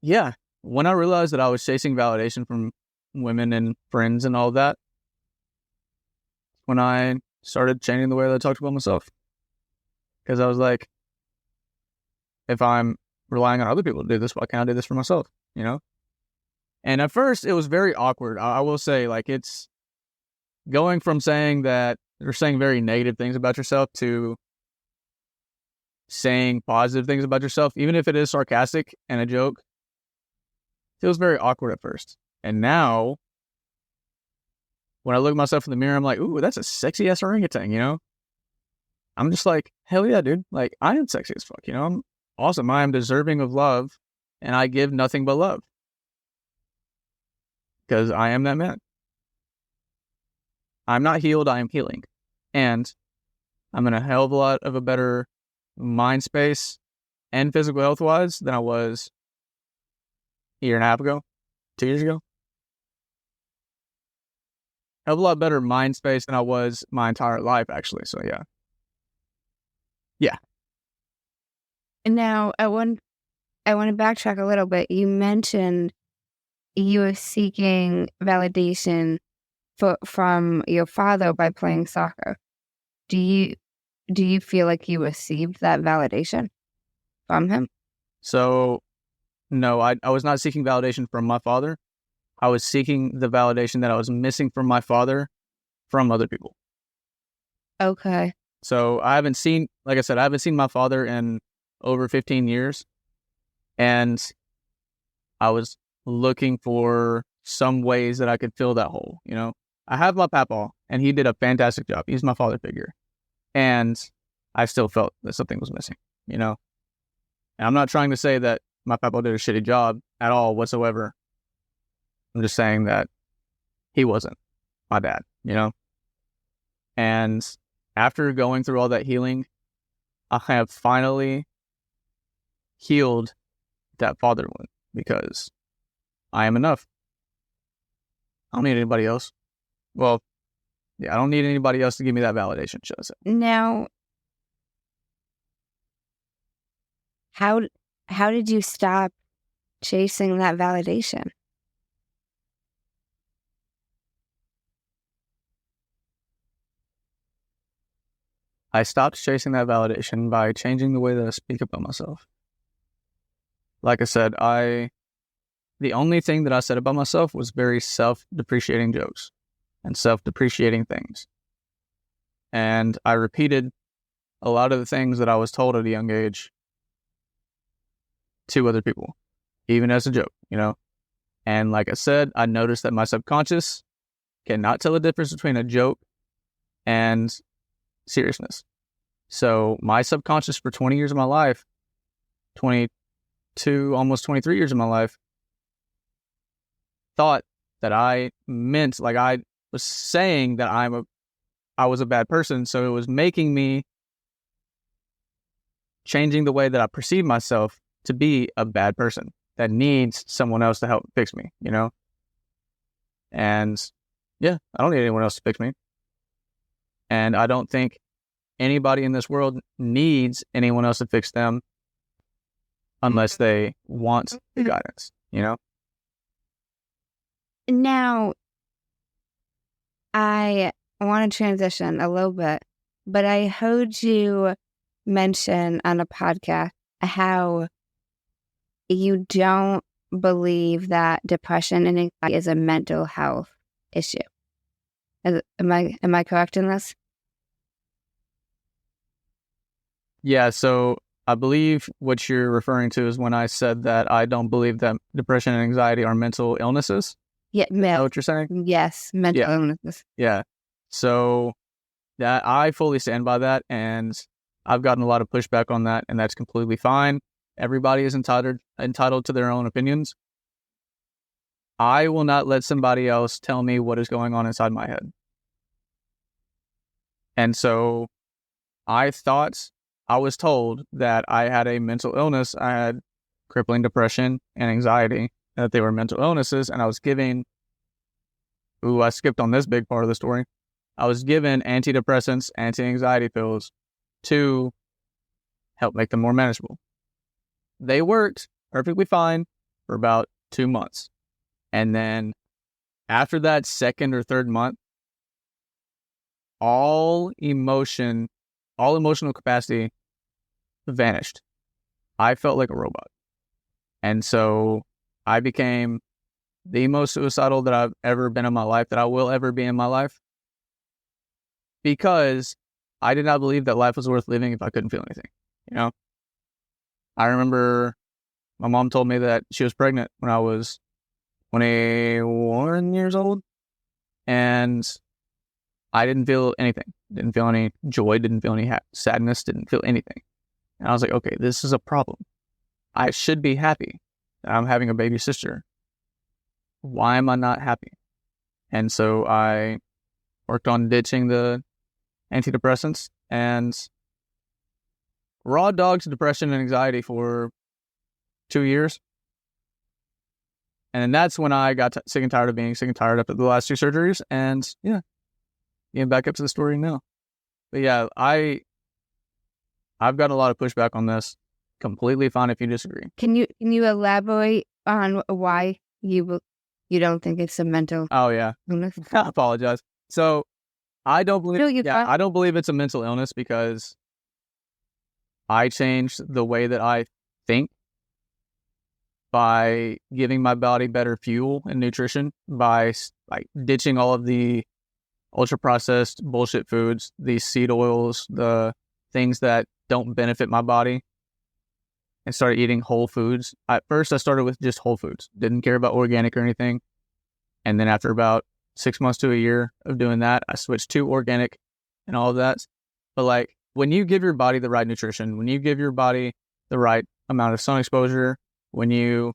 yeah, when I realized that I was chasing validation from women and friends and all that, when I started changing the way that I talked about myself. Because I was like, if I'm relying on other people to do this, why can't I do this for myself, you know? And at first, it was very awkward. I will say, like, it's going from saying that you're saying very negative things about yourself to saying positive things about yourself, even if it is sarcastic and a joke, feels very awkward at first. And now, when I look at myself in the mirror, I'm like, ooh, that's a sexy ass orangutan, you know? I'm just like, hell yeah, dude. Like, I am sexy as fuck, you know? I'm awesome. I am deserving of love, and I give nothing but love. Because I am that man. I'm not healed, I am healing. And I'm in a hell of a lot of a better mind space and physical health wise than I was a year and a half ago, 2 years ago. have a lot better mind space than I was my entire life, actually. So yeah. And now I want to backtrack a little bit. You mentioned you were seeking validation from your father by playing soccer. Do you feel like you received that validation from him? So no, I was not seeking validation from my father. I was seeking the validation that I was missing from my father from other people. Okay. So I haven't seen my father in over 15 years. And I was looking for some ways that I could fill that hole. You know, I have my papa, and he did a fantastic job. He's my father figure. And I still felt that something was missing, you know. And I'm not trying to say that my papa did a shitty job at all whatsoever. I'm just saying that he wasn't my dad, you know. And after going through all that healing, I have finally healed that father wound because I am enough. I don't need anybody else. Well, yeah, I don't need anybody else to give me that validation, should I say. Now, how did you stop chasing that validation? I stopped chasing that validation by changing the way that I speak about myself. Like I said, the only thing that I said about myself was very self-depreciating jokes and self-depreciating things. And I repeated a lot of the things that I was told at a young age to other people, even as a joke, you know? And like I said, I noticed that my subconscious cannot tell the difference between a joke and seriousness. So my subconscious for 20 years of my life, 22, almost 23 years of my life, thought that I meant, like I was saying that I was a bad person. So it was making me changing the way that I perceive myself to be a bad person that needs someone else to help fix me, you know? And yeah, I don't need anyone else to fix me. And I don't think anybody in this world needs anyone else to fix them unless they want the guidance, you know? Now, I want to transition a little bit, but I heard you mention on a podcast how you don't believe that depression and anxiety is a mental health issue. Am I correct in this? Yeah, so I believe what you're referring to is when I said that I don't believe that depression and anxiety are mental illnesses. Yeah, Is that what you're saying? yes, mental illnesses. Yeah. So that I fully stand by that, and I've gotten a lot of pushback on that, and that's completely fine. Everybody is entitled to their own opinions. I will not let somebody else tell me what is going on inside my head. And so I was told that I had a mental illness. I had crippling depression and anxiety, and that they were mental illnesses. And I was given, I skipped on this big part of the story. I was given antidepressants, anti-anxiety pills to help make them more manageable. They worked perfectly fine for about 2 months. And then after that second or third month, all emotional capacity vanished. I felt like a robot. And so I became the most suicidal that I've ever been in my life, that I will ever be in my life, because I did not believe that life was worth living if I couldn't feel anything, you know? I remember my mom told me that she was pregnant when I was 21 years old, and I didn't feel anything. Didn't feel any joy, didn't feel any sadness, didn't feel anything. And I was like, okay, this is a problem. I should be happy that I'm having a baby sister. Why am I not happy? And so I worked on ditching the antidepressants and raw dogged depression and anxiety for 2 years. And then that's when I got sick and tired of being sick and tired after the last 2 surgeries. And yeah, getting back up to the story now. But yeah, I've got a lot of pushback on this. Completely fine if you disagree. Can you elaborate on why you don't think it's a mental Oh yeah, illness? I apologize. So I don't believe. No, you're fine. I don't believe it's a mental illness because I changed the way that I think by giving my body better fuel and nutrition, by like ditching all of the ultra processed bullshit foods, these seed oils, the things that don't benefit my body, and started eating whole foods. At first I started with just whole foods, didn't care about organic or anything. And then after about 6 months to a year of doing that, I switched to organic and all of that. But like, when you give your body the right nutrition, when you give your body the right amount of sun exposure, when you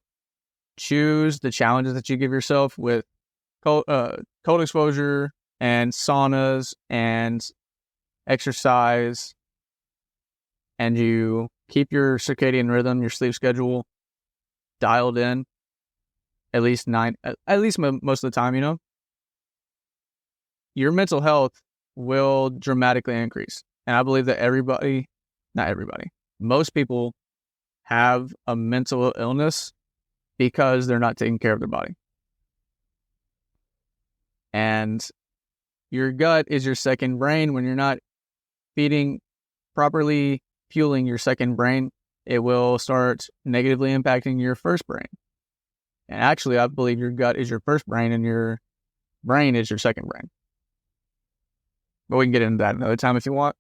choose the challenges that you give yourself with cold exposure and saunas and exercise, and you keep your circadian rhythm, your sleep schedule dialed in at least most of the time, you know, your mental health will dramatically increase. And I believe that not everybody, most people have a mental illness because they're not taking care of their body. And your gut is your second brain. When you're not properly fueling your second brain, it will start negatively impacting your first brain. And actually, I believe your gut is your first brain and your brain is your second brain. But we can get into that another time if you want.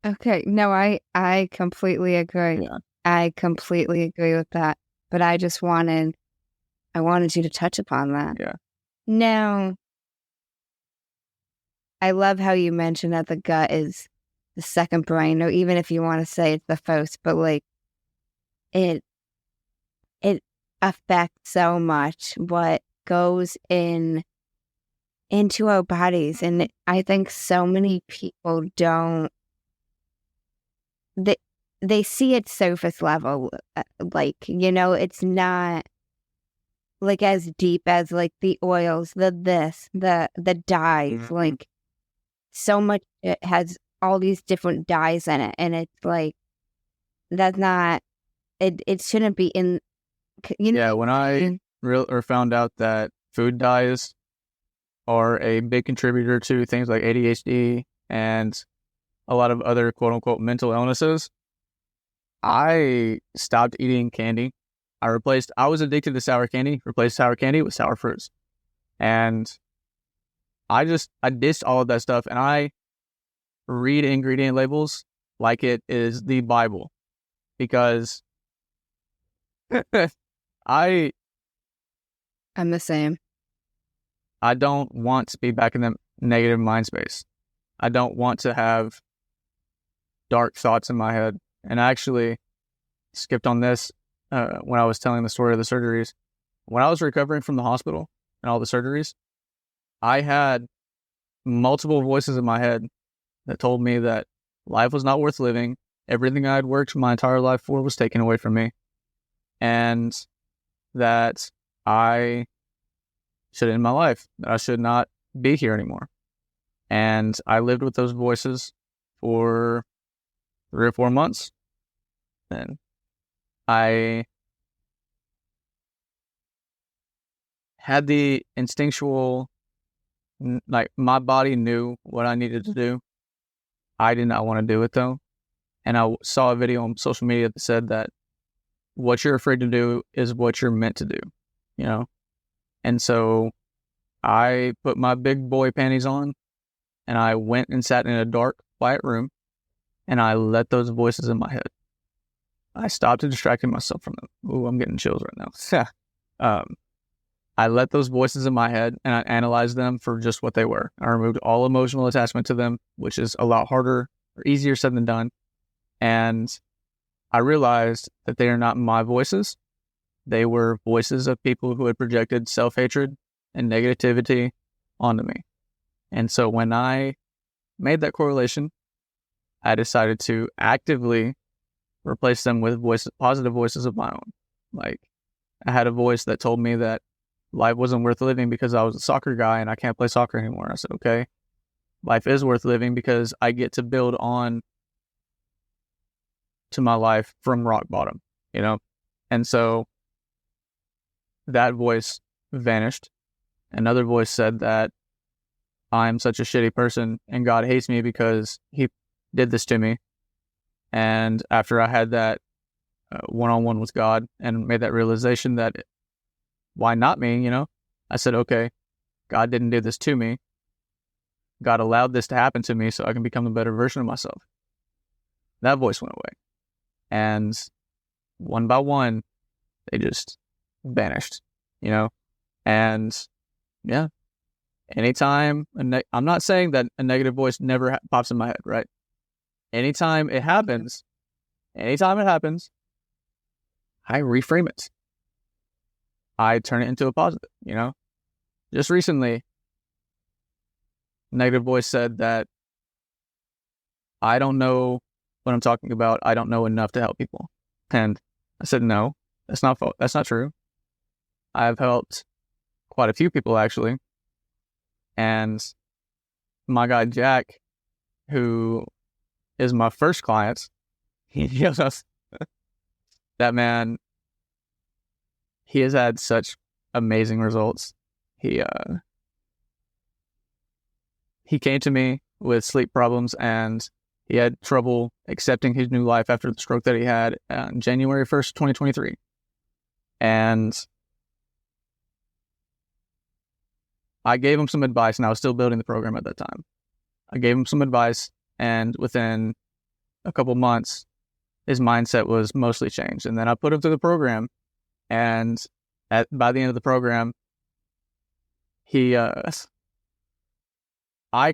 Okay. No, I completely agree. Yeah. I completely agree with that. But I wanted you to touch upon that. Yeah. Now, I love how you mentioned that the gut is the second brain, or even if you want to say it's the first, but like it affects so much what goes into our bodies. And I think so many people don't, they see it surface level, like, you know, it's not like as deep as like the oils, the dyes, Mm-hmm. like so much, it has all these different dyes in it, and it's like, that's not, it shouldn't be in, you know. Yeah, when I found out that food dyes are a big contributor to things like ADHD and a lot of other quote unquote mental illnesses, I stopped eating candy. I was addicted to sour candy, replaced sour candy with sour fruits. And I ditched all of that stuff, and I read ingredient labels like it is the Bible, because I'm the same. I don't want to be back in the negative mind space. I don't want to have dark thoughts in my head. And I actually skipped on this when I was telling the story of the surgeries. When I was recovering from the hospital and all the surgeries, I had multiple voices in my head that told me that life was not worth living. Everything I had worked my entire life for was taken away from me. And that I should end my life, that I should not be here anymore. And I lived with those voices for 3 or 4 months. And I had the instinctual, like, my body knew what I needed to do. I did not want to do it though. And I saw a video on social media that said that what you're afraid to do is what you're meant to do, you know? And so I put my big boy panties on and I went and sat in a dark, quiet room, and I let those voices in my head. I stopped distracting myself from them. Ooh, I'm getting chills right now. I let those voices in my head and I analyzed them for just what they were. I removed all emotional attachment to them, which is a lot harder or easier said than done. And I realized that they are not my voices. They were voices of people who had projected self-hatred and negativity onto me. And so when I made that correlation, I decided to actively replace them with positive voices of my own. Like, I had a voice that told me that life wasn't worth living because I was a soccer guy and I can't play soccer anymore. I said, okay, life is worth living because I get to build on to my life from rock bottom, you know? And so that voice vanished. Another voice said that I'm such a shitty person and God hates me because he did this to me. And after I had that one-on-one with God and made that realization that why not me, you know? I said, okay, God didn't do this to me. God allowed this to happen to me so I can become a better version of myself. That voice went away. And one by one, they just vanished, you know? And yeah, anytime, I'm not saying that a negative voice never pops in my head, right? Anytime it happens, I reframe it. I turn it into a positive, you know? Just recently, a negative voice said that I don't know what I'm talking about. I don't know enough to help people. And I said, no, that's not true. I've helped quite a few people, actually. And my guy, Jack, who is my first client, that man, he has had such amazing results. He came to me with sleep problems and he had trouble accepting his new life after the stroke that he had on January 1st, 2023. And I gave him some advice, and I was still building the program at that time. I gave him some advice, and within a couple months, his mindset was mostly changed. And then I put him through the program, and by the end of the program, he I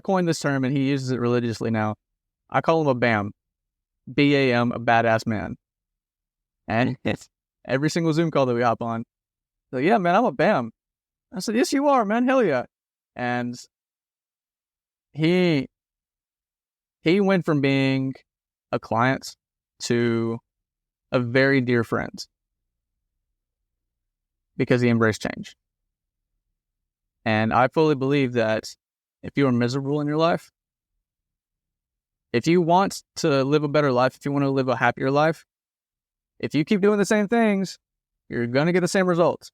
coined this term, and he uses it religiously now. I call him a BAM, B-A-M, a badass man. And every single Zoom call that we hop on, like, yeah, man, I'm a BAM. I said, yes, you are, man. Hell yeah. And he went from being a client to a very dear friend because he embraced change. And I fully believe that if you are miserable in your life, if you want to live a better life, if you want to live a happier life, if you keep doing the same things, you're going to get the same results.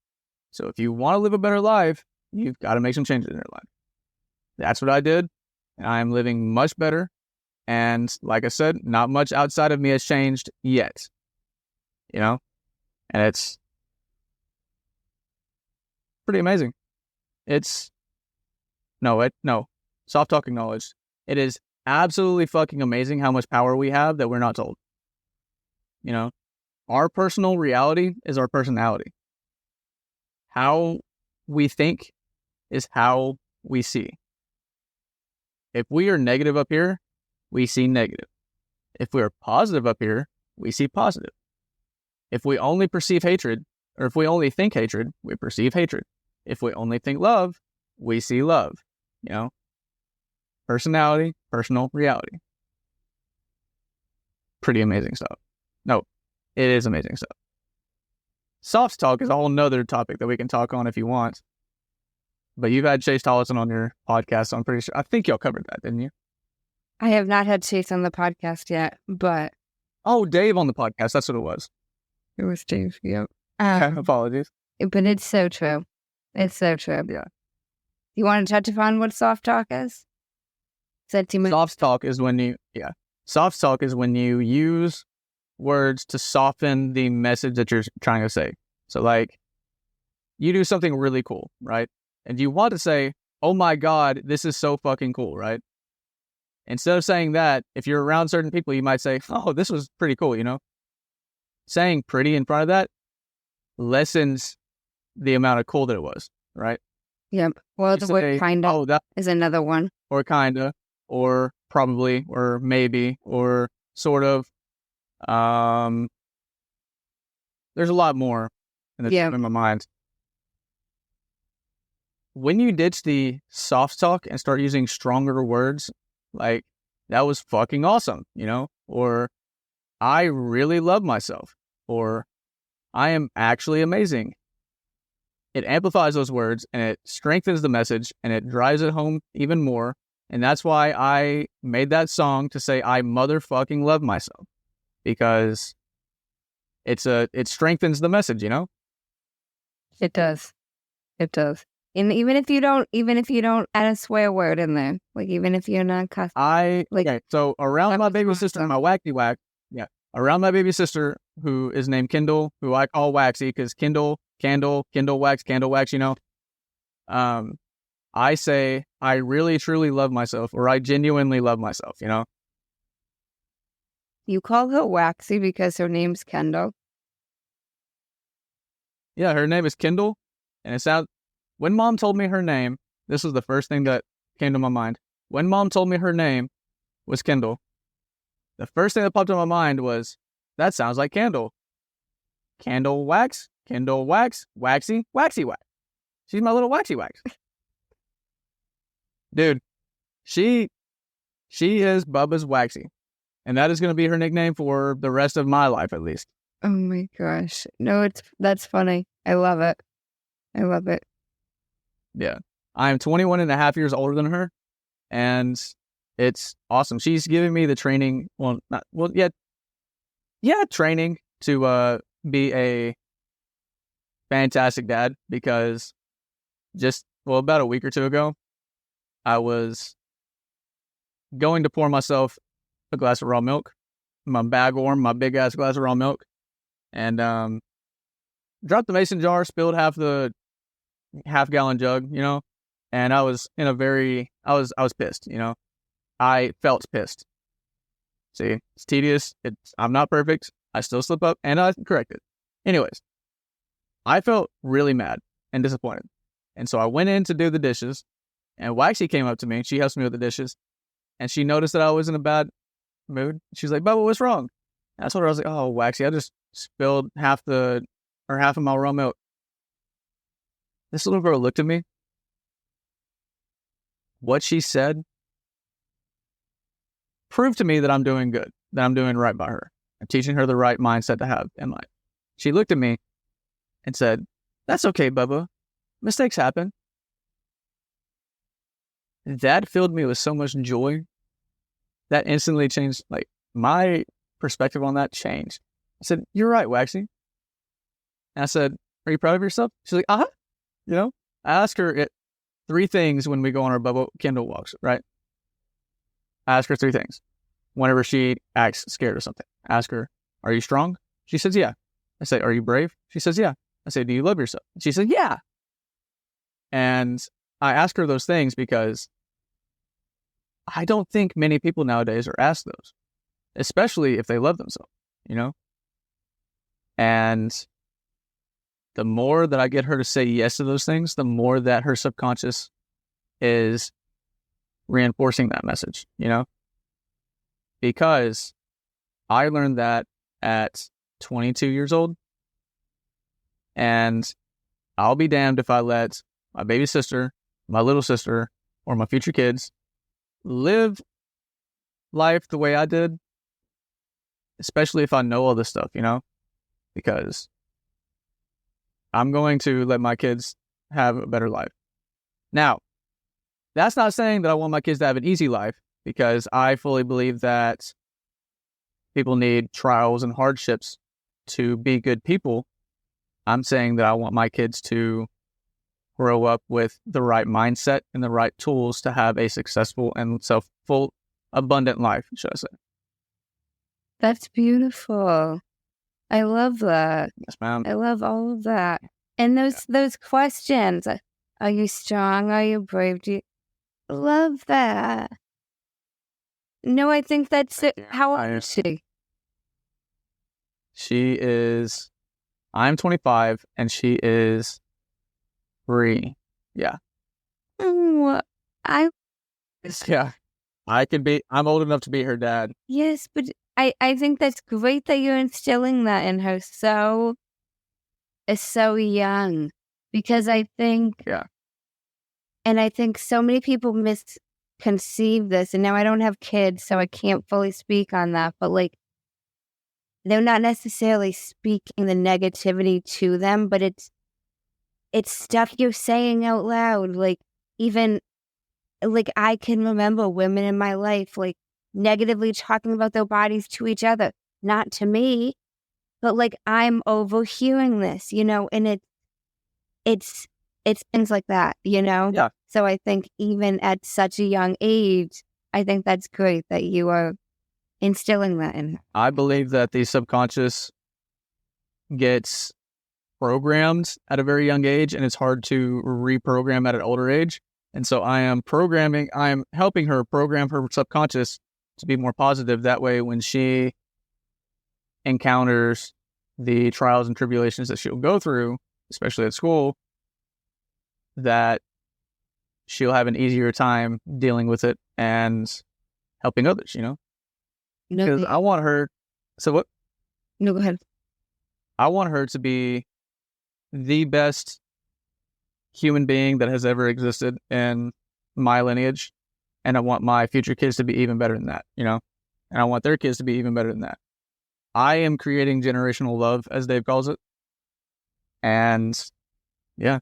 So if you want to live a better life, you've got to make some changes in your life. That's what I did. And I'm living much better. And like I said, not much outside of me has changed yet. You know? And it's pretty amazing. Soft talking knowledge. It is absolutely fucking amazing how much power we have that we're not told. You know? Our personal reality is our personality. How we think is how we see. If we are negative up here, we see negative. If we are positive up here, we see positive. If we only perceive hatred, or if we only think hatred, we perceive hatred. If we only think love, we see love. You know? Personality, personal reality. Pretty amazing stuff. No, it is amazing stuff. Soft talk is a whole nother topic that we can talk on if you want. But you've had Chase Tollison on your podcast, so I'm pretty sure. I think y'all covered that, didn't you? I have not had Chase on the podcast yet, but... Oh, Dave on the podcast. That's what it was. It was Dave, yep. Apologies. But it's so true. It's so true. Yeah. You want to touch upon what soft talk is? Soft talk is when you use words to soften the message that you're trying to say. So like, you do something really cool, right? And you want to say, oh my God, this is so fucking cool, right? Instead of saying that, if you're around certain people, you might say, oh, this was pretty cool, you know? Saying pretty in front of that lessens the amount of cool that it was, right? Yep. Well, the word kinda is another one. Or kinda, or probably, or maybe, or sort of. There's a lot more in my mind. When you ditch the soft talk and start using stronger words, like, that was fucking awesome, you know? Or, I really love myself. Or, I am actually amazing. It amplifies those words and it strengthens the message and it drives it home even more. And that's why I made that song to say I motherfucking love myself, because it strengthens the message, you know? It does. It does. And even if you don't add a swear word in there, like even if you're not cussing. So around my baby sister, my wacky whack, around my baby sister, who is named Kindle, who I call Waxy, because Kindle, candle, Kindle wax, you know. I say I really truly love myself, or I genuinely love myself, you know. You call her Waxy because her name's Kendall. Yeah, her name is Kindle, and it sounds. When Mom told me her name, this was the first thing that came to my mind. When Mom told me her name was Kindle, the first thing that popped in my mind was, that sounds like candle. Candle wax, Kindle wax, waxy, waxy wax. She's my little waxy wax. Dude, she is Bubba's Waxy. And that is going to be her nickname for the rest of my life, at least. Oh my gosh. No, that's funny. I love it. I love it. Yeah. I am 21 and a half years older than her. And it's awesome. She's giving me the training. Training to be a fantastic dad, because about a week or two ago, I was going to pour myself a glass of raw milk, my bag warm, my big ass glass of raw milk, and dropped the mason jar, spilled half the half-gallon jug, you know, and I was I was pissed, you know. I felt pissed. See, it's tedious. I'm not perfect. I still slip up, and I correct it. Anyways, I felt really mad and disappointed, and so I went in to do the dishes, and Waxy came up to me. She helps me with the dishes, and she noticed that I was in a bad mood. She's like, "Bubba, what's wrong?" And I told her, I was like, "Oh, Waxy, I just spilled half of my raw milk." This little girl looked at me. What she said proved to me that I'm doing good, that I'm doing right by her. I'm teaching her the right mindset to have in life. She looked at me and said, "That's okay, Bubba. Mistakes happen." That filled me with so much joy. That instantly changed, like, my perspective on that changed. I said, "You're right, Waxy." And I said, "Are you proud of yourself?" She's like, "Uh-huh." You know, I ask her 3 things when we go on our Bubba Kindle walks, right? I ask her 3 things. Whenever she acts scared or something, I ask her, "Are you strong?" She says, "Yeah." I say, "Are you brave?" She says, "Yeah." I say, "Do you love yourself?" She says, "Yeah." And I ask her those things because I don't think many people nowadays are asked those, especially if they love themselves, you know? And the more that I get her to say yes to those things, the more that her subconscious is reinforcing that message, you know? Because I learned that at 22 years old, and I'll be damned if I let my baby sister, my little sister, or my future kids live life the way I did, especially if I know all this stuff, you know? Because I'm going to let my kids have a better life. Now, that's not saying that I want my kids to have an easy life, because I fully believe that people need trials and hardships to be good people. I'm saying that I want my kids to grow up with the right mindset and the right tools to have a successful and full, abundant life, should I say. That's beautiful. I love that. Yes, ma'am. I love all of that. And those questions. Are you strong? Are you brave? Do you love that? No, I think that's it. How old is she? She is, I'm 25 and she is 3. Yeah. Oh, Yeah. I'm old enough to be her dad. Yes, but I think that's great that you're instilling that in her so young, because I think, and I think so many people misconceive this, and now I don't have kids, so I can't fully speak on that, but like they're not necessarily speaking the negativity to them, but it's stuff you're saying out loud. Like, even, like, I can remember women in my life, like, negatively talking about their bodies to each other, not to me, but like, I'm overhearing this, and it's things like that, Yeah. So I think even at such a young age, I think that's great that you are instilling that in her. I believe that the subconscious gets programmed at a very young age, and it's hard to reprogram at an older age. And so I am helping her program her subconscious to be more positive. That way, when she encounters the trials and tribulations that she'll go through, especially at school, that she'll have an easier time dealing with it and helping others, Because I want her... So what? No, go ahead. I want her to be the best human being that has ever existed in my lineage. And I want my future kids to be even better than that, And I want their kids to be even better than that. I am creating generational love, as Dave calls it. And yeah,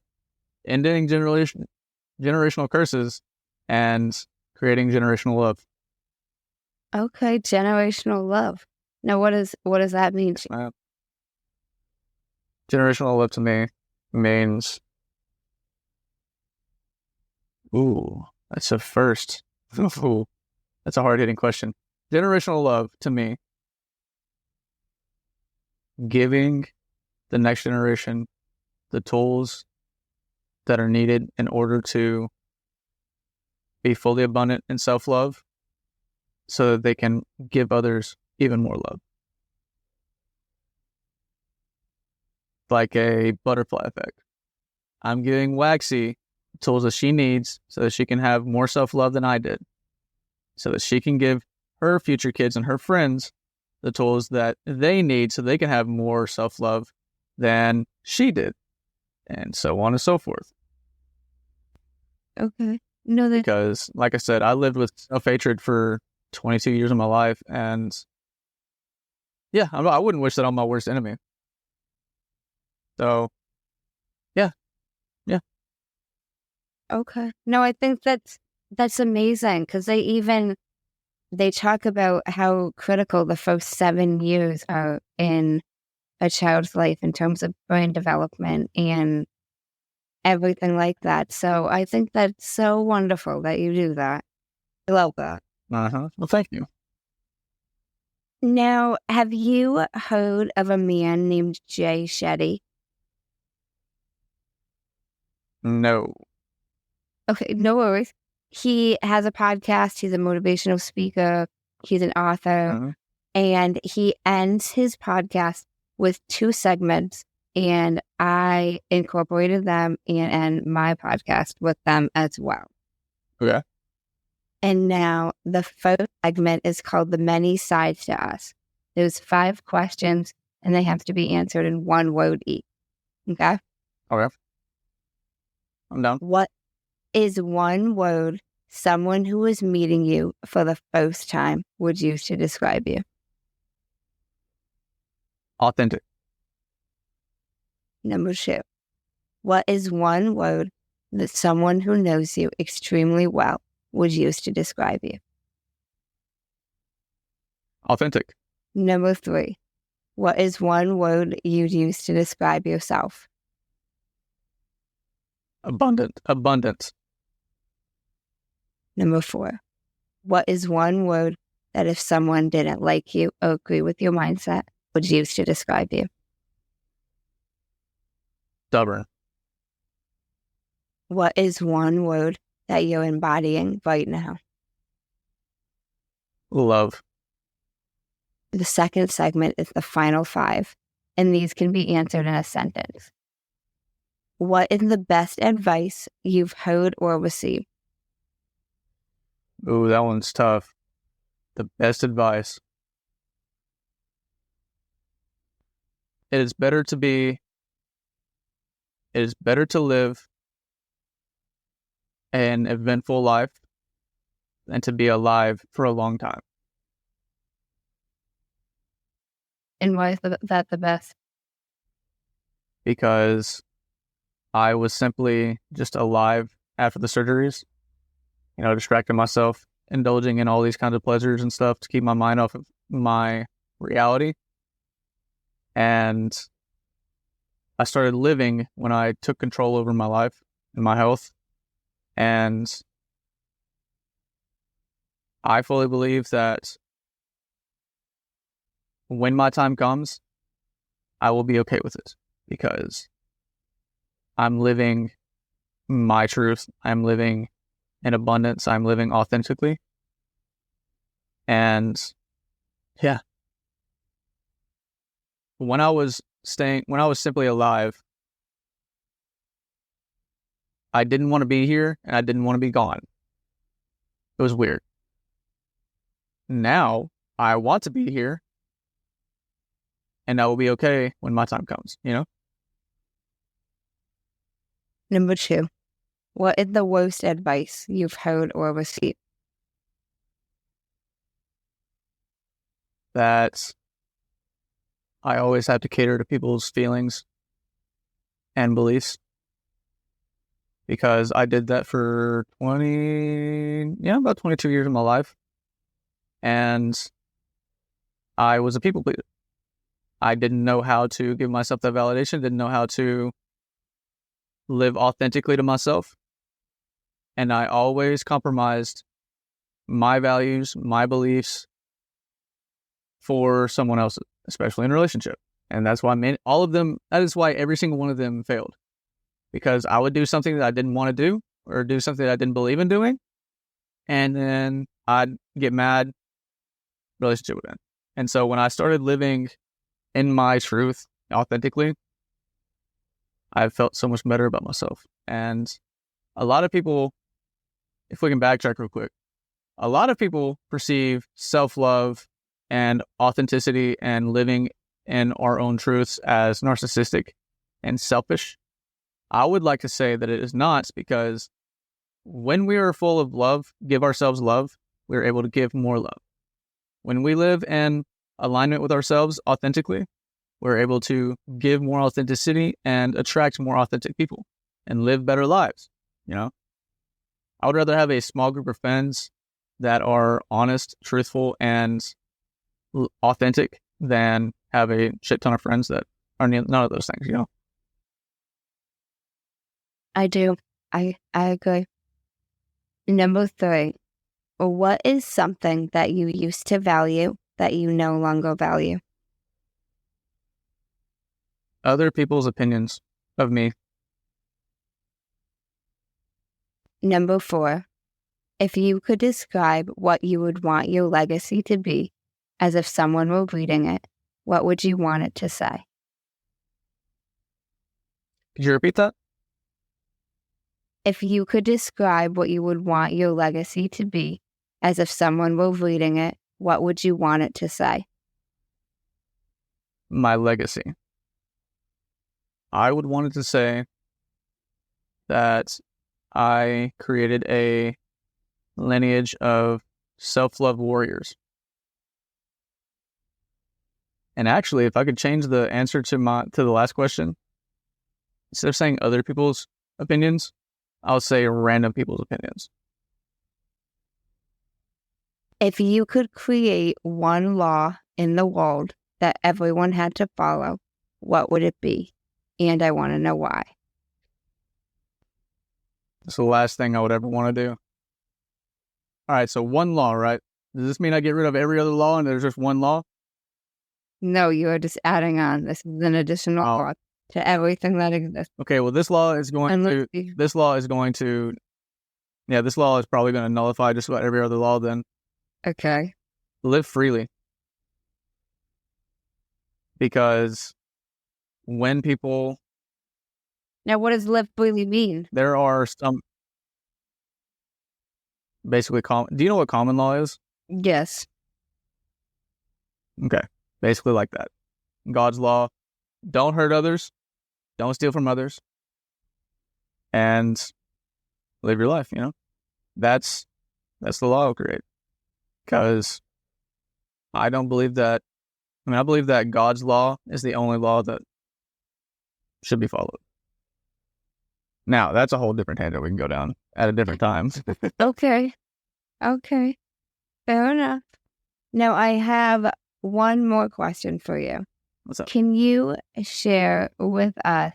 ending generational curses and creating generational love. Okay, generational love. Now, what does that mean? Generational love to me means... Ooh, that's a first. Ooh, that's a hard-hitting question. Generational love to me, giving the next generation the tools that are needed in order to be fully abundant in self-love so that they can give others even more love. Like a butterfly effect. I'm giving Waxy tools that she needs so that she can have more self-love than I did, so that she can give her future kids and her friends the tools that they need so they can have more self-love than she did, and so on and so forth. Okay. No, because, like I said, I lived with self-hatred for 22 years of my life, and yeah, I wouldn't wish that on my worst enemy. So, yeah. Okay. No, I think that's amazing, because they talk about how critical the first 7 years are in a child's life in terms of brain development and everything like that. So I think that's so wonderful that you do that. I love that. Well, thank you. Now, have you heard of a man named Jay Shetty? No. Okay, no worries. He has a podcast. He's a motivational speaker. He's an author. And he ends his podcast with 2 segments. And I incorporated them and end my podcast with them as well. Okay. And now the first segment is called The Many Sides to Us. There's 5 questions, and they have to be answered in 1 word each. Okay? Okay. I'm down. What is 1 word someone who is meeting you for the first time would use to describe you? Authentic. Number 2. What is 1 word that someone who knows you extremely well would use to describe you? Authentic. Number 3. What is 1 word you'd use to describe yourself? Abundant. Abundance. Number 4. What is 1 word that if someone didn't like you or agree with your mindset would use to describe you? Stubborn. What is 1 word that you're embodying right now? Love. The second segment is the final 5, and these can be answered in a sentence. What is the best advice you've heard or received? Ooh, that one's tough. The best advice. It is better to live an eventful life than to be alive for a long time. And why is that the best? Because I was simply just alive after the surgeries, distracting myself, indulging in all these kinds of pleasures and stuff to keep my mind off of my reality. And I started living when I took control over my life and my health. And I fully believe that when my time comes, I will be okay with it because I'm living my truth. I'm living in abundance. I'm living authentically. And yeah, when I was simply alive, I didn't want to be here and I didn't want to be gone. It was weird. Now I want to be here and I will be okay when my time comes, Number 2, what is the worst advice you've heard or received? That I always have to cater to people's feelings and beliefs because I did that for about 22 years of my life. And I was a people pleaser. I didn't know how to give myself that validation, didn't know how to live authentically to myself. And I always compromised my values, my beliefs for someone else, especially in a relationship. And that's why that is why every single one of them failed. Because I would do something that I didn't want to do or do something that I didn't believe in doing. And then I'd get mad, relationship would end. And so when I started living in my truth authentically, I felt so much better about myself. And a lot of people, if we can backtrack real quick, a lot of people perceive self-love and authenticity and living in our own truths as narcissistic and selfish. I would like to say that it is not, because when we are full of love, give ourselves love, we're able to give more love. When we live in alignment with ourselves authentically, we're able to give more authenticity and attract more authentic people and live better lives. I would rather have a small group of friends that are honest, truthful, and authentic than have a shit ton of friends that are none of those things, I do. I agree. Number 3, what is something that you used to value that you no longer value? Other people's opinions of me. Number 4, if you could describe what you would want your legacy to be as if someone were reading it, what would you want it to say? Could you repeat that? If you could describe what you would want your legacy to be as if someone were reading it, what would you want it to say? My legacy. I would want it to say that I created a lineage of self-love warriors. And actually, if I could change the answer to the last question, instead of saying other people's opinions, I'll say random people's opinions. If you could create one law in the world that everyone had to follow, what would it be? And I want to know why. It's the last thing I would ever want to do. All right, so one law, right? Does this mean I get rid of every other law and there's just one law? No, you are just adding on. This is an additional law to everything that exists. Okay, well, this law is probably going to nullify just about every other law then. Okay. Live freely. Because when people... Now, what does live freely mean? There are some... Basically, do you know what common law is? Yes. Okay. Basically like that. God's law. Don't hurt others. Don't steal from others. And live your life, That's the law I'll create. Because I don't believe that I mean, I believe that God's law is the only law that should be followed. Now, that's a whole different tangent we can go down at a different time. Okay. Fair enough. Now, I have one more question for you. What's up? Can you share with us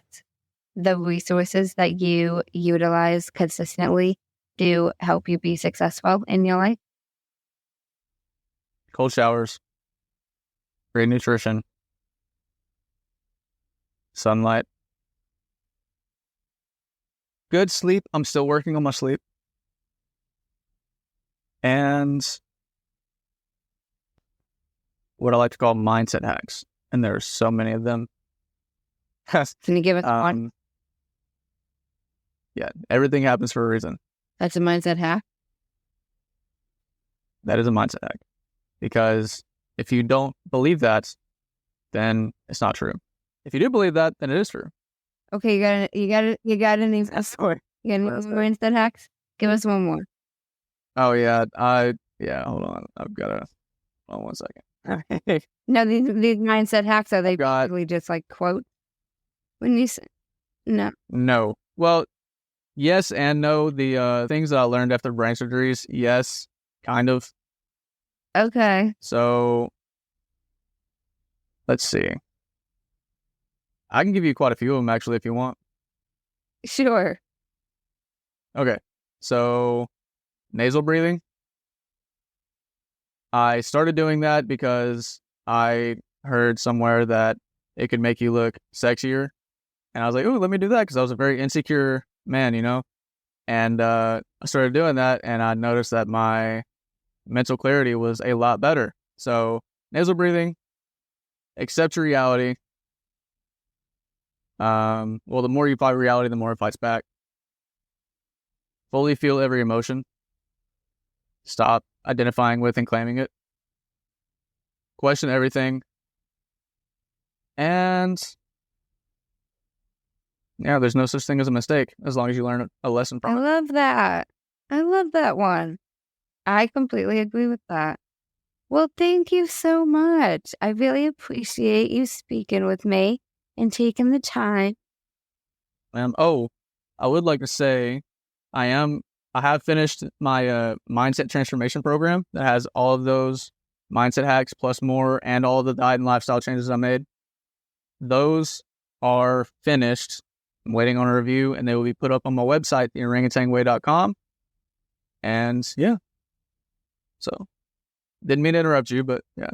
the resources that you utilize consistently to help you be successful in your life? Cold showers, great nutrition, sunlight, good sleep. I'm still working on my sleep. And what I like to call mindset hacks. And there are so many of them. Can you give us one? Yeah, everything happens for a reason. That's a mindset hack? That is a mindset hack. Because if you don't believe that, then it's not true. If you do believe that, then it is true. Okay, you got any mindset hacks? Give us one more. Oh yeah, hold on. Hold on 1 second. No, these mindset hacks, are they basically just like quotes? When you say no. Well, yes and no. The things that I learned after brain surgeries, yes, kind of. Okay. So let's see. I can give you quite a few of them actually if you want. Sure. Okay. So nasal breathing. I started doing that because I heard somewhere that it could make you look sexier. And I was like, oh, let me do that because I was a very insecure man, you know? And I started doing that and I noticed that my mental clarity was a lot better. So nasal breathing, accept your reality. Well, the more you fight reality, the more it fights back. Fully feel every emotion. Stop identifying with and claiming it. Question everything. And yeah, there's no such thing as a mistake as long as you learn a lesson from it. I love that one. I completely agree with that. Well, thank you so much. I really appreciate you speaking with me and taking the time. I would like to say I have finished my mindset transformation program that has all of those mindset hacks plus more and all the diet and lifestyle changes I made. Those are finished. I'm waiting on a review and they will be put up on my website, theorangutangway.com. And yeah. So didn't mean to interrupt you, but yeah.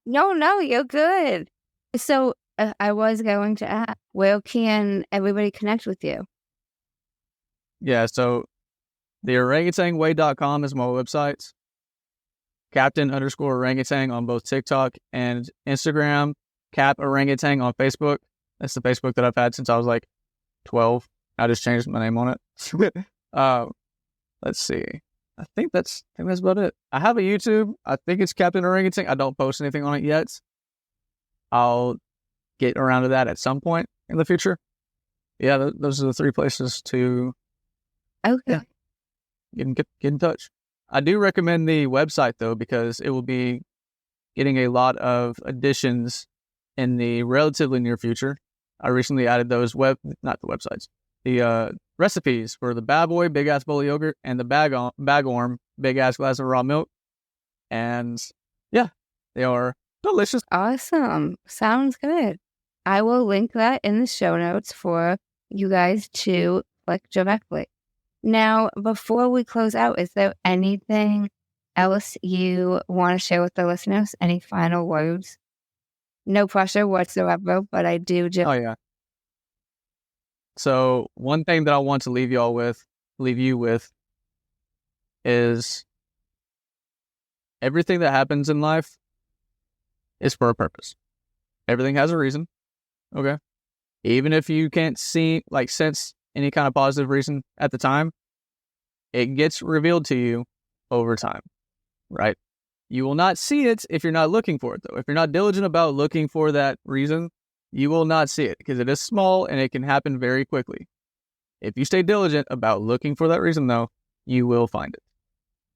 No, you're good. So I was going to ask, where can everybody connect with you? Yeah, so theorangutangway.com is my website. Captain_orangutan on both TikTok and Instagram. Cap Orangutan on Facebook. That's the Facebook that I've had since I was like 12. I just changed my name on it. Let's see. I think that's about it. I have a YouTube. I think it's Captain Orangutan. I don't post anything on it yet. I'll get around to that at some point in the future. Yeah, those are the 3 places to get in touch. I do recommend the website though, because it will be getting a lot of additions in the relatively near future. I recently added those the recipes for the Bad Boy Big Ass Bowl of Yogurt and the Bagworm Big Ass Glass of Raw Milk. And yeah, they are delicious. Awesome. Sounds good. I will link that in the show notes for you guys to click directly. Now, before we close out, is there anything else you want to share with the listeners? Any final words? No pressure whatsoever, but I do just... Oh, yeah. So one thing that I want to leave you with is everything that happens in life is for a purpose. Everything has a reason. Okay. Even if you can't sense any kind of positive reason at the time, it gets revealed to you over time, right? You will not see it if you're not looking for it, though. If you're not diligent about looking for that reason, you will not see it because it is small and it can happen very quickly. If you stay diligent about looking for that reason, though, you will find it.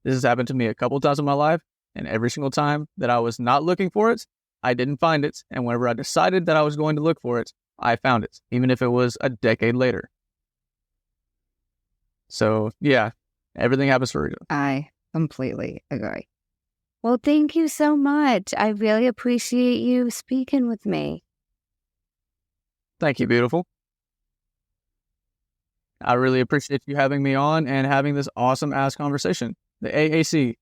This has happened to me a couple times in my life, And every single time that I was not looking for it, I didn't find it. And whenever I decided that I was going to look for it, I found it, even if it was a decade later. So, yeah, everything happens for a reason. I completely agree. Well, thank you so much. I really appreciate you speaking with me. Thank you, beautiful. I really appreciate you having me on and having this awesome ass conversation. The AAC.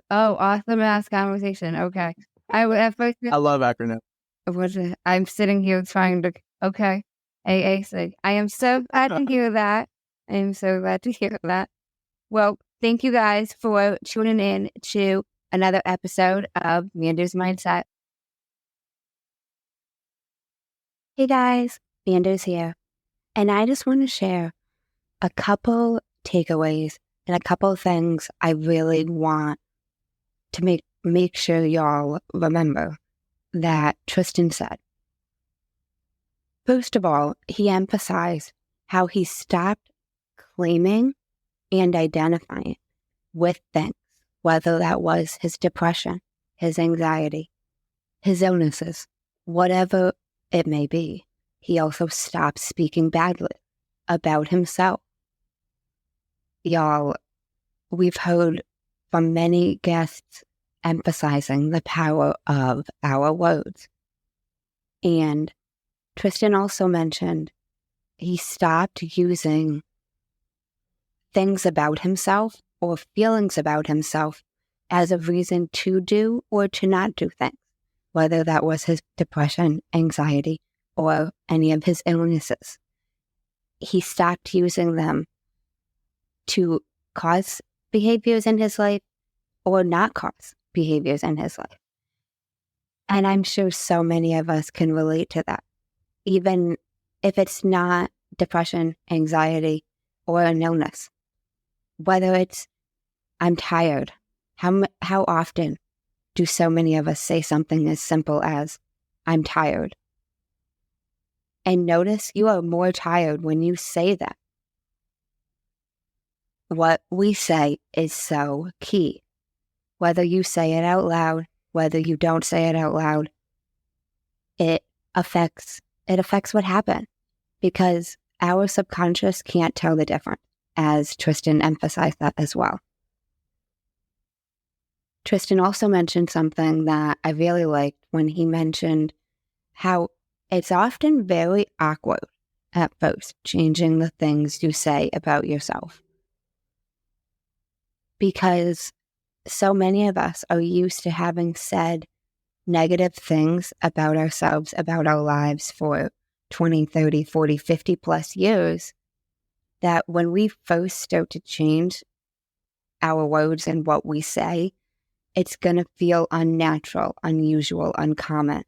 Awesome ass conversation. Okay. I love acronyms. I'm sitting here trying to, okay, AAC. I am so glad to hear that. I am so glad to hear that. Well, thank you guys for tuning in to another episode of Mandu's Mindset. Hey guys, Mandu's here. And I just want to share a couple takeaways and a couple things I really want to make sure y'all remember that Tristan said. First of all, he emphasized how he stopped claiming and identifying with things, whether that was his depression, his anxiety, his illnesses, whatever it may be. He also stopped speaking badly about himself. Y'all, we've heard from many guests emphasizing the power of our words. And Tristan also mentioned he stopped using things about himself or feelings about himself as a reason to do or to not do things, whether that was his depression, anxiety, or any of his illnesses. He stopped using them to cause behaviors in his life or not cause behaviors in his life. And I'm sure so many of us can relate to that. Even if it's not depression, anxiety, or an illness. Whether it's, I'm tired. How often do so many of us say something as simple as, I'm tired? And notice you are more tired when you say that. What we say is so key. Whether you say it out loud, whether you don't say it out loud, it affects what happened, because our subconscious can't tell the difference, as Tristan emphasized that as well. Tristan also mentioned something that I really liked when he mentioned how it's often very awkward at first, changing the things you say about yourself. Because so many of us are used to having said negative things about ourselves, about our lives for 20, 30, 40, 50 plus years, that when we first start to change our words and what we say, it's going to feel unnatural, unusual, uncommon.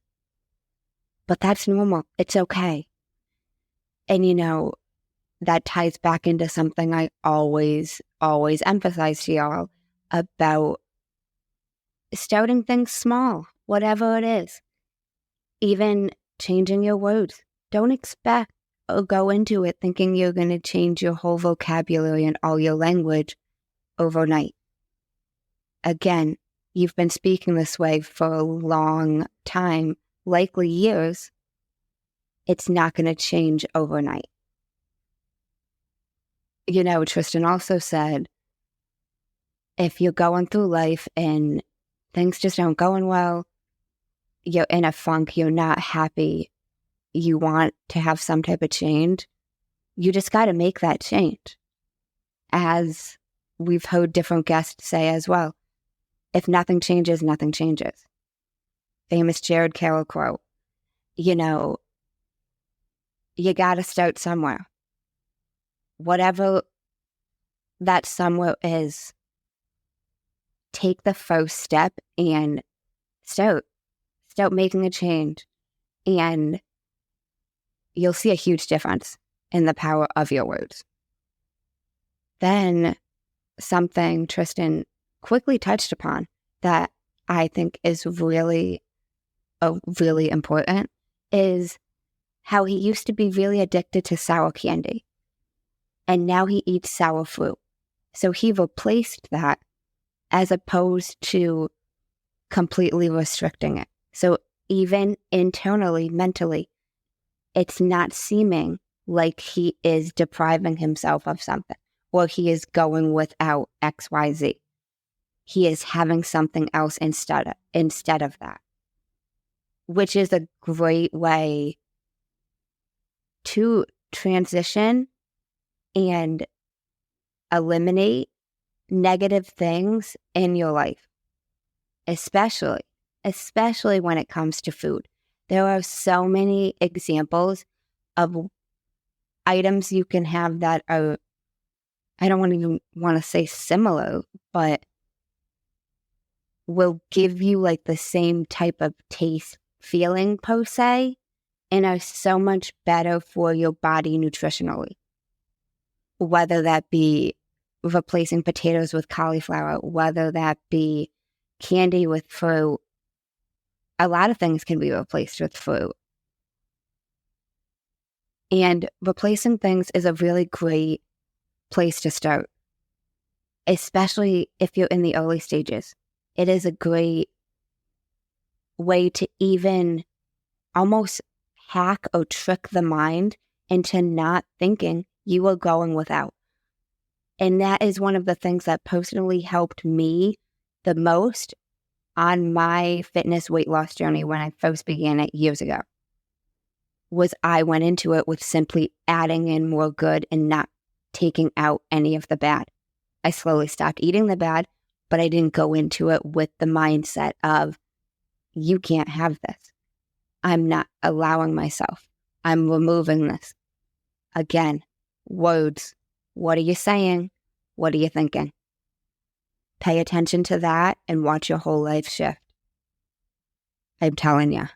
But that's normal. It's okay. And that ties back into something I always emphasize to y'all about starting things small, whatever it is. Even changing your words. Don't expect or go into it thinking you're going to change your whole vocabulary and all your language overnight. Again, you've been speaking this way for a long time, likely years. It's not going to change overnight. Tristan also said, if you're going through life and things just aren't going well, you're in a funk, you're not happy, you want to have some type of change, you just got to make that change. As we've heard different guests say as well, if nothing changes, nothing changes. Famous Jared Carroll quote. You got to start somewhere. Whatever that somewhere is, take the first step and start making a change, and you'll see a huge difference in the power of your words. Then something Tristan quickly touched upon that I think is really important is how he used to be really addicted to sour candy, and now he eats sour fruit. So he replaced that as opposed to completely restricting it. So even internally, mentally, it's not seeming like he is depriving himself of something or he is going without XYZ. He is having something else instead of that, which is a great way to transition and eliminate negative things in your life, especially when it comes to food. There are so many examples of items you can have that are, I don't even want to say similar, but will give you like the same type of taste feeling per se, and are so much better for your body nutritionally. Whether that be replacing potatoes with cauliflower, whether that be candy with fruit. A lot of things can be replaced with fruit. And replacing things is a really great place to start, especially if you're in the early stages. It is a great way to even almost hack or trick the mind into not thinking you are going without. And that is one of the things that personally helped me the most on my fitness weight loss journey when I first began it years ago, was I went into it with simply adding in more good and not taking out any of the bad. I slowly stopped eating the bad, but I didn't go into it with the mindset of, you can't have this. I'm not allowing myself. I'm removing this. Again, words. What are you saying? What are you thinking? Pay attention to that and watch your whole life shift. I'm telling you.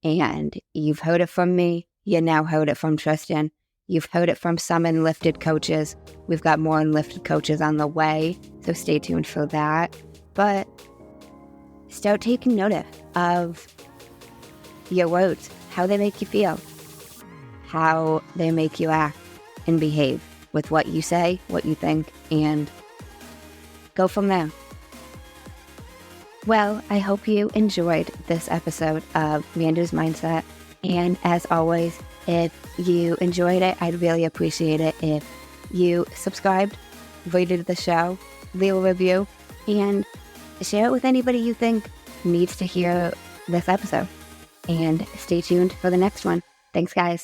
And you've heard it from me. You now heard it from Tristan. You've heard it from some Enlifted coaches. We've got more Enlifted coaches on the way, so stay tuned for that. But start taking notice of your words, how they make you feel, how they make you act and behave with what you say, what you think, and go from there. Well, I hope you enjoyed this episode of Mandu's Mindset. And as always, if you enjoyed it, I'd really appreciate it if you subscribed, rated the show, leave a review, and share it with anybody you think needs to hear this episode. And stay tuned for the next one. Thanks, guys.